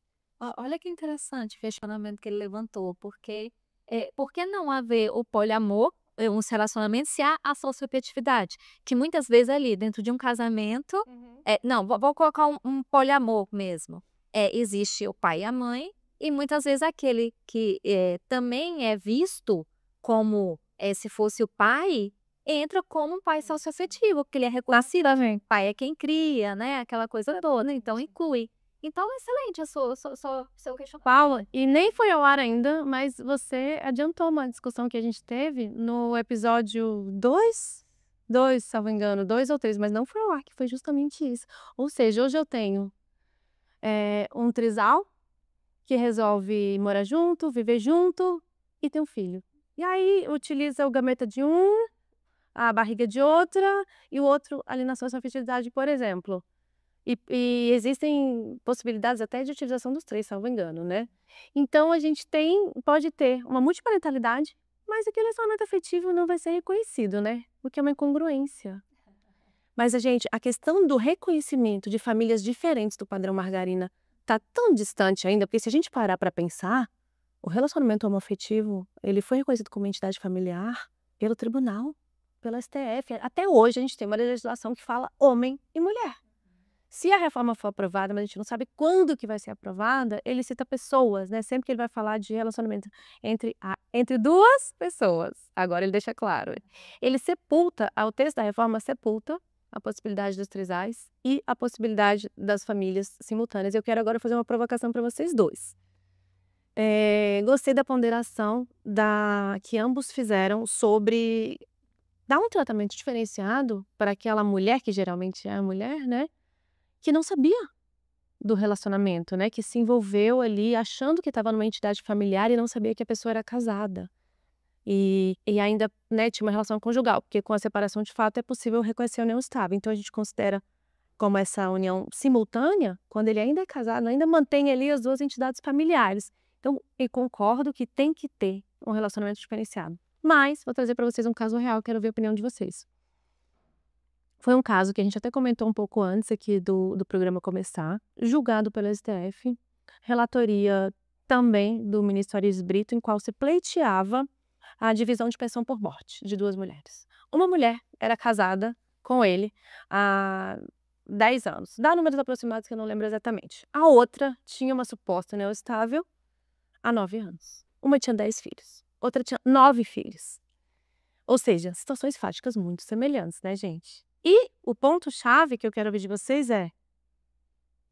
Olha que interessante o questionamento que ele levantou, porque por que não haver o poliamor, uns relacionamentos, se há a socioafetividade? Que muitas vezes ali, dentro de um casamento, não, vou colocar um poliamor mesmo. Existe o pai e a mãe, e muitas vezes aquele que também é visto como se fosse o pai, entra como um pai socioafetivo, porque ele é reconhecido, pai é quem cria, né? Aquela coisa toda, então inclui. Então, excelente a seu questionamento. Paula, e nem foi ao ar ainda, mas você adiantou uma discussão que a gente teve no episódio 2, salvo engano, 2 ou 3, mas não foi ao ar, que foi justamente isso. Ou seja, hoje eu tenho um trisal que resolve morar junto, viver junto e ter um filho. E aí utiliza o gameta de um, a barriga de outra e o outro ali na sua afetividade, por exemplo. E existem possibilidades até de utilização dos 3, salvo engano, né? Então a gente pode ter uma multiparentalidade, mas aquele relacionamento afetivo não vai ser reconhecido, né? O que é uma incongruência. Mas a questão do reconhecimento de famílias diferentes do padrão Margarina tá tão distante ainda, porque se a gente parar para pensar, o relacionamento homoafetivo, ele foi reconhecido como entidade familiar pelo tribunal, pela STF. Até hoje a gente tem uma legislação que fala homem e mulher. Se a reforma for aprovada, mas a gente não sabe quando que vai ser aprovada, ele cita pessoas, né? Sempre que ele vai falar de relacionamento entre duas pessoas. Agora ele deixa claro. Ele sepulta, o texto da reforma sepulta a possibilidade dos trisais e a possibilidade das famílias simultâneas. Eu quero agora fazer uma provocação para vocês dois. Gostei da ponderação que ambos fizeram sobre dar um tratamento diferenciado para aquela mulher, que geralmente é a mulher, né? Que não sabia do relacionamento, né? Que se envolveu ali achando que estava numa entidade familiar e não sabia que a pessoa era casada. E ainda, né, tinha uma relação conjugal, porque com a separação de fato é possível reconhecer a união estável. Então a gente considera como essa união simultânea, quando ele ainda é casado, ainda mantém ali as duas entidades familiares. Então, eu concordo que tem que ter um relacionamento diferenciado. Mas, vou trazer para vocês um caso real, quero ver a opinião de vocês. Foi um caso que a gente até comentou um pouco antes aqui do programa começar, julgado pelo STF, relatoria também do ministro Aris Brito, em qual se pleiteava a divisão de pensão por morte de 2 mulheres. Uma mulher era casada com ele há 10 anos, dá números aproximados que eu não lembro exatamente. A outra tinha uma suposta união estável há 9 anos. Uma tinha 10 filhos, outra tinha 9 filhos. Ou seja, situações fáticas muito semelhantes, né, gente? E o ponto-chave que eu quero ouvir de vocês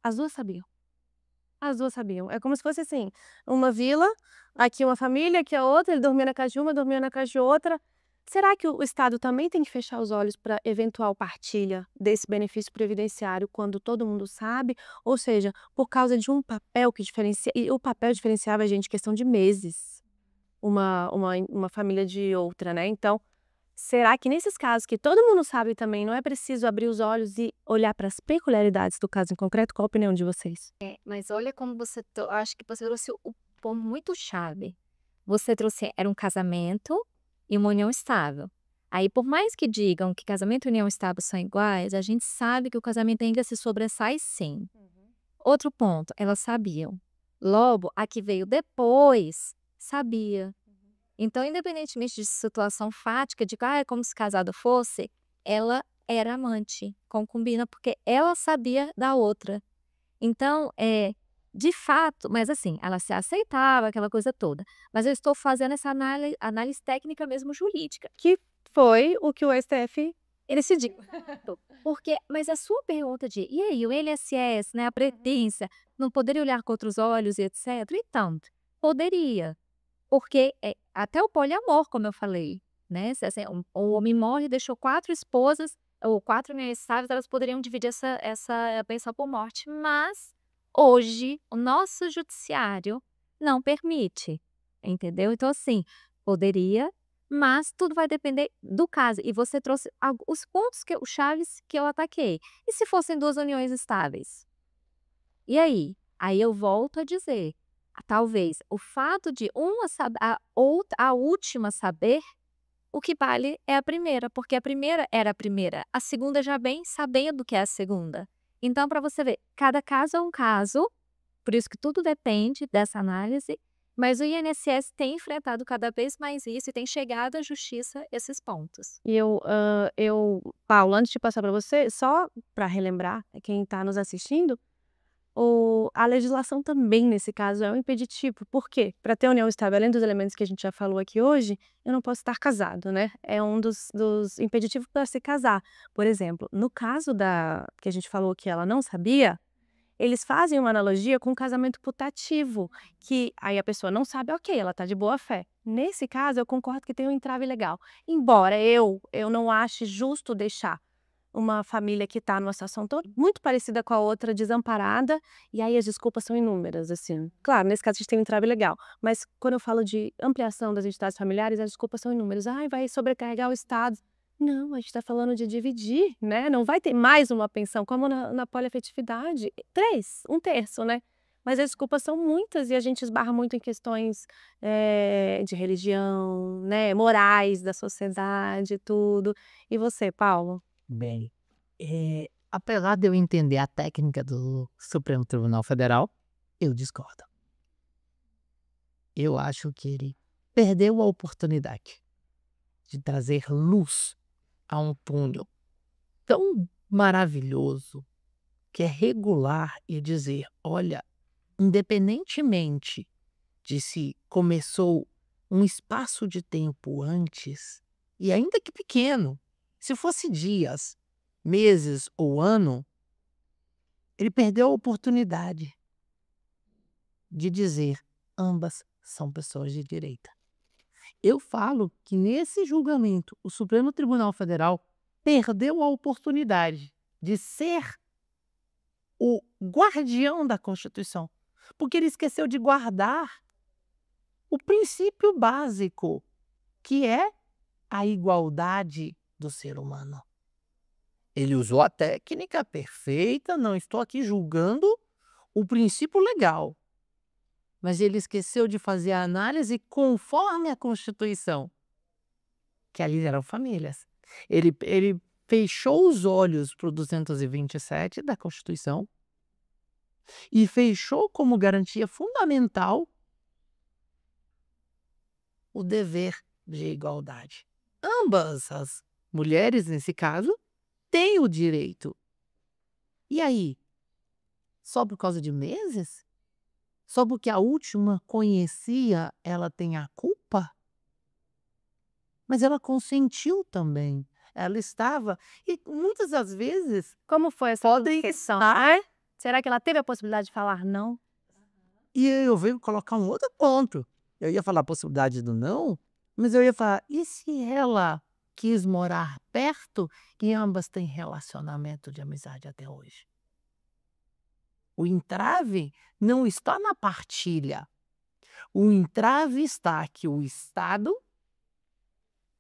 as duas sabiam. As duas sabiam. É como se fosse assim, uma vila, aqui uma família, aqui a outra, ele dormia na casa de uma, dormia na casa de outra. Será que o Estado também tem que fechar os olhos para eventual partilha desse benefício previdenciário quando todo mundo sabe? Ou seja, por causa de um papel que diferencia, e o papel diferenciava, gente, questão de meses, uma família de outra, né? Então, será que nesses casos que todo mundo sabe também, não é preciso abrir os olhos e olhar para as peculiaridades do caso em concreto? Qual a opinião de vocês? Mas olha como acho que você trouxe o ponto muito chave. Você trouxe, era um casamento e uma união estável. Aí, por mais que digam que casamento e união estável são iguais, a gente sabe que o casamento ainda se sobressai sim. Outro ponto, elas sabiam. Logo, a que veio depois, sabia. Então, independentemente de situação fática, de como se casado fosse, ela era amante, concubina, porque ela sabia da outra. Então, de fato, mas assim, ela se aceitava, aquela coisa toda. Mas eu estou fazendo essa análise técnica mesmo jurídica. Que foi o que o STF decidiu. Mas a sua pergunta e aí, o INSS, né, a Previdência, não poderia olhar com outros olhos e etc? Então, poderia. Porque até o poliamor, como eu falei, né? Se assim, o homem morre e deixou 4 esposas, ou 4 uniões estáveis, elas poderiam dividir essa pensão por morte. Mas, hoje, o nosso judiciário não permite, entendeu? Então, assim, poderia, mas tudo vai depender do caso. E você trouxe os pontos, os chaves que eu ataquei. E se fossem 2 uniões estáveis? E aí? Aí eu volto a dizer, talvez o fato de a última saber, o que vale é a primeira, porque a primeira era a primeira, a segunda já vem sabendo que é a segunda. Então, para você ver, cada caso é um caso, por isso que tudo depende dessa análise, mas o INSS tem enfrentado cada vez mais isso e tem chegado à justiça esses pontos. E Paulo, antes de passar para você, só para relembrar quem está nos assistindo, a legislação também, nesse caso, é um impeditivo. Por quê? Para ter união estável, além dos elementos que a gente já falou aqui hoje, eu não posso estar casado, né? É um dos impeditivos para se casar. Por exemplo, no caso que a gente falou que ela não sabia, eles fazem uma analogia com o casamento putativo, que aí a pessoa não sabe, ok, ela está de boa fé. Nesse caso, eu concordo que tem um entrave legal. Embora eu não ache justo deixar uma família que está numa situação muito parecida com a outra, desamparada, e aí as desculpas são inúmeras, assim. Claro, nesse caso a gente tem um entrave legal, mas quando eu falo de ampliação das entidades familiares, as desculpas são inúmeras. Ai, vai sobrecarregar o Estado. Não, a gente está falando de dividir, né? Não vai ter mais uma pensão, como na poliafetividade. 3, 1/3, né? Mas as desculpas são muitas e a gente esbarra muito em questões de religião, né? Morais da sociedade, tudo. E você, Paulo? Bem, apesar de eu entender a técnica do Supremo Tribunal Federal, eu discordo. Eu acho que ele perdeu a oportunidade de trazer luz a um túnel tão maravilhoso que é regular e dizer, olha, independentemente de se começou um espaço de tempo antes, e ainda que pequeno, se fosse dias, meses ou ano, ele perdeu a oportunidade de dizer ambas são pessoas de direita. Eu falo que nesse julgamento o Supremo Tribunal Federal perdeu a oportunidade de ser o guardião da Constituição, porque ele esqueceu de guardar o princípio básico, que é a igualdade do ser humano. Ele usou a técnica perfeita, não estou aqui julgando o princípio legal, mas ele esqueceu de fazer a análise conforme a Constituição, que ali eram famílias. Ele fechou os olhos para o 227 da Constituição e fechou como garantia fundamental o dever de igualdade. Ambas as mulheres, nesse caso, têm o direito. E aí? Só por causa de meses? Só porque a última conhecia, ela tem a culpa? Mas ela consentiu também. Ela estava, e muitas das vezes Como foi essa podem questão? estar. Será que ela teve a possibilidade de falar não? E eu venho colocar um outro ponto. Eu ia falar a possibilidade do não, mas eu ia falar, e se ela quis morar perto e ambas têm relacionamento de amizade até hoje? O entrave não está na partilha. O entrave está que o Estado,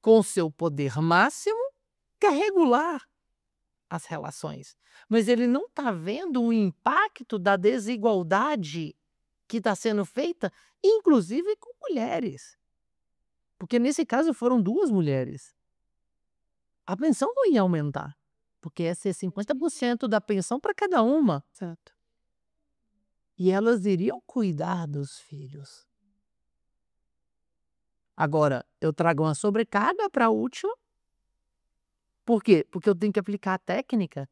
com seu poder máximo, quer regular as relações. Mas ele não está vendo o impacto da desigualdade que está sendo feita, inclusive com mulheres. Porque nesse caso foram 2 mulheres. A pensão não ia aumentar, porque ia ser 50% da pensão para cada uma. Certo. E elas iriam cuidar dos filhos. Agora, eu trago uma sobrecarga para a última. Por quê? Porque eu tenho que aplicar a técnica.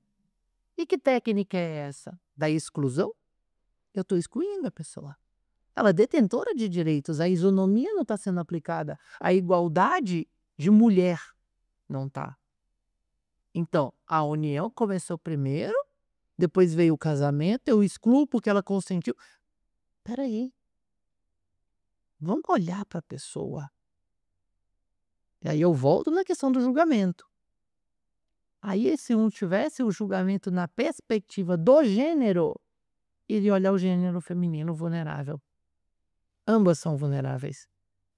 E que técnica é essa? Da exclusão? Eu estou excluindo a pessoa. Ela é detentora de direitos, a isonomia não está sendo aplicada, a igualdade de mulher não está. Então, a união começou primeiro, depois veio o casamento, eu excluo porque ela consentiu. Espera aí. Vamos olhar para a pessoa. E aí eu volto na questão do julgamento. Aí, se não tivesse o julgamento na perspectiva do gênero, iria olhar o gênero feminino vulnerável. Ambas são vulneráveis.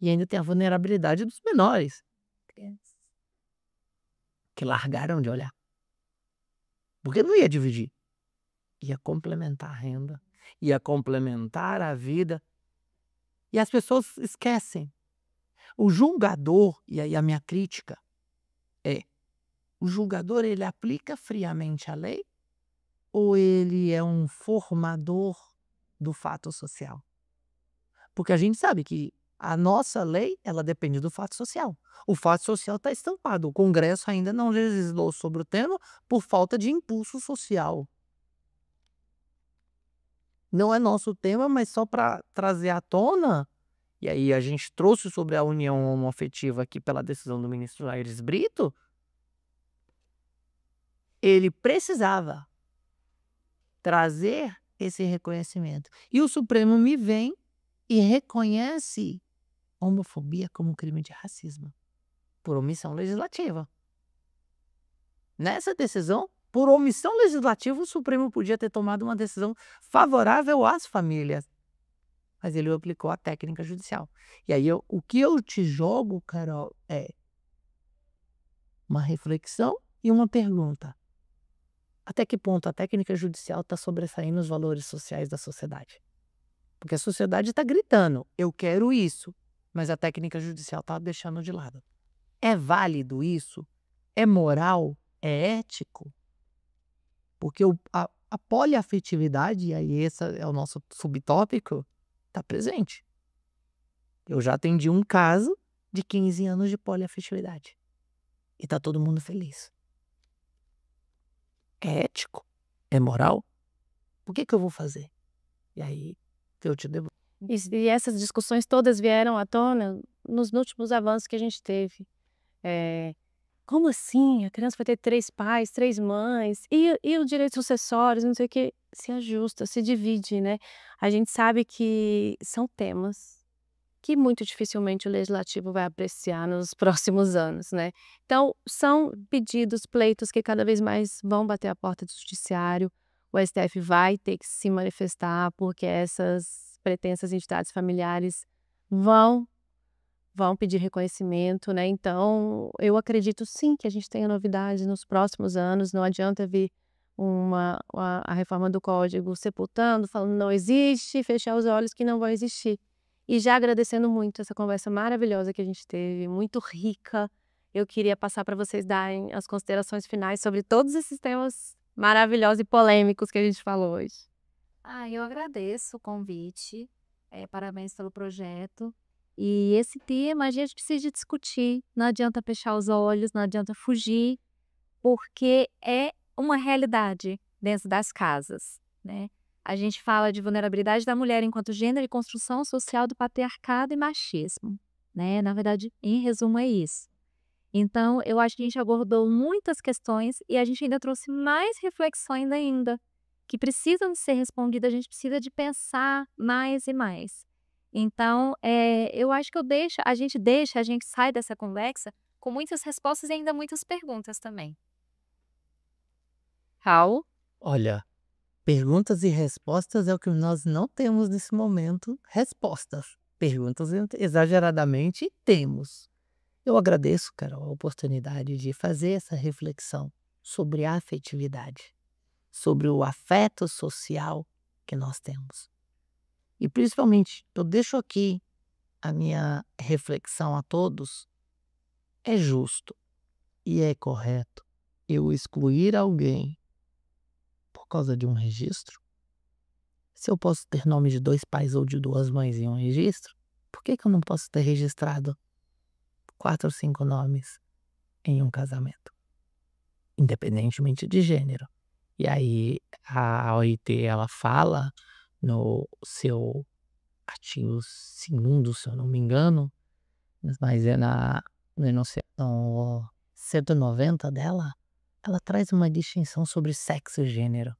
E ainda tem a vulnerabilidade dos menores, que largaram de olhar. Porque não ia dividir. Ia complementar a renda, ia complementar a vida. E as pessoas esquecem. O julgador, e aí a minha crítica é, o julgador ele aplica friamente a lei ou ele é um formador do fato social? Porque a gente sabe que a nossa lei, ela depende do fato social. O fato social está estampado. O Congresso ainda não legislou sobre o tema por falta de impulso social. não é nosso tema, mas só para trazer à tona, e aí a gente trouxe sobre a união homoafetiva aqui pela decisão do ministro Aires Brito, ele precisava trazer esse reconhecimento. E o Supremo me vem e reconhece homofobia como crime de racismo, por omissão legislativa. Nessa decisão, por omissão legislativa, o Supremo podia ter tomado uma decisão favorável às famílias, mas ele aplicou a técnica judicial. E aí, o que eu te jogo, Carol, é uma reflexão e uma pergunta. Até que ponto a técnica judicial está sobressaindo os valores sociais da sociedade? Porque a sociedade está gritando, eu quero isso, mas a técnica judicial está deixando de lado. É válido isso? É moral? É ético? Porque a poliafetividade, e aí esse é o nosso subtópico, está presente. Eu já atendi um caso de 15 anos de poliafetividade. E está todo mundo feliz. É ético? É moral? Por que eu vou fazer? E aí eu te devolvo. E essas discussões todas vieram à tona nos últimos avanços que a gente teve. Como assim? A criança vai ter 3 pais, 3 mães, e os direitos sucessórios, não sei o que, se ajusta, se divide, né? A gente sabe que são temas que muito dificilmente o legislativo vai apreciar nos próximos anos, né? Então, são pedidos, pleitos que cada vez mais vão bater a porta do judiciário. O STF vai ter que se manifestar porque essas pretensas entidades familiares vão pedir reconhecimento, né? Então, eu acredito sim que a gente tenha novidades nos próximos anos. Não adianta vir a reforma do Código sepultando, falando não existe, fechar os olhos que não vai existir. E já agradecendo muito essa conversa maravilhosa que a gente teve, muito rica. Eu queria passar para vocês darem as considerações finais sobre todos esses temas maravilhosos e polêmicos que a gente falou hoje. Eu agradeço o convite, parabéns pelo projeto. E esse tema a gente precisa discutir, não adianta fechar os olhos, não adianta fugir, porque é uma realidade dentro das casas, né? A gente fala de vulnerabilidade da mulher enquanto gênero e construção social do patriarcado e machismo, né? Na verdade, em resumo, é isso. Então, eu acho que a gente abordou muitas questões e a gente ainda trouxe mais reflexões ainda, que precisam de ser respondidas, a gente precisa de pensar mais e mais. Então, eu acho que a gente sai dessa conversa com muitas respostas e ainda muitas perguntas também. Raul? Olha, perguntas e respostas é o que nós não temos nesse momento. Respostas. Perguntas exageradamente temos. Eu agradeço, Carol, a oportunidade de fazer essa reflexão sobre a afetividade, sobre o afeto social que nós temos. E principalmente, eu deixo aqui a minha reflexão a todos. É justo e é correto eu excluir alguém por causa de um registro? Se eu posso ter nome de 2 pais ou de 2 mães em um registro, por que eu não posso ter registrado 4 ou 5 nomes em um casamento? Independentemente de gênero. E aí a OIT ela fala no seu artigo 2º, se eu não me engano, mas é no enunciado 190 dela, ela traz uma distinção sobre sexo e gênero.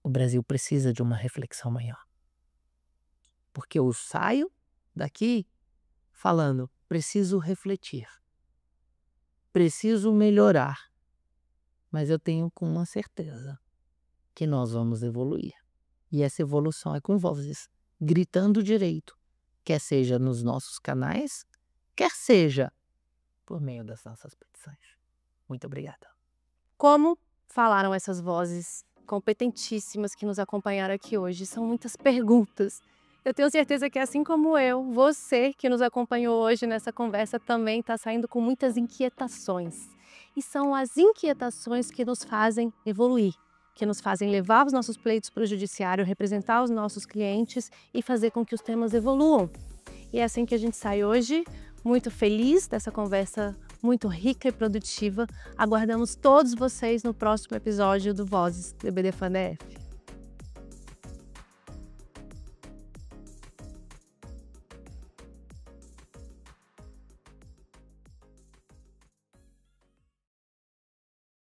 O Brasil precisa de uma reflexão maior. Porque eu saio daqui falando, preciso refletir, preciso melhorar, mas eu tenho com uma certeza que nós vamos evoluir. E essa evolução é com vozes, gritando direito, quer seja nos nossos canais, quer seja por meio das nossas petições. Muito obrigada. Como falaram essas vozes competentíssimas que nos acompanharam aqui hoje? São muitas perguntas. Eu tenho certeza que, assim como eu, você que nos acompanhou hoje nessa conversa também está saindo com muitas inquietações. E são as inquietações que nos fazem evoluir, que nos fazem levar os nossos pleitos para o judiciário, representar os nossos clientes e fazer com que os temas evoluam. E é assim que a gente sai hoje, muito feliz dessa conversa muito rica e produtiva. Aguardamos todos vocês no próximo episódio do Vozes do EBD Fan DF.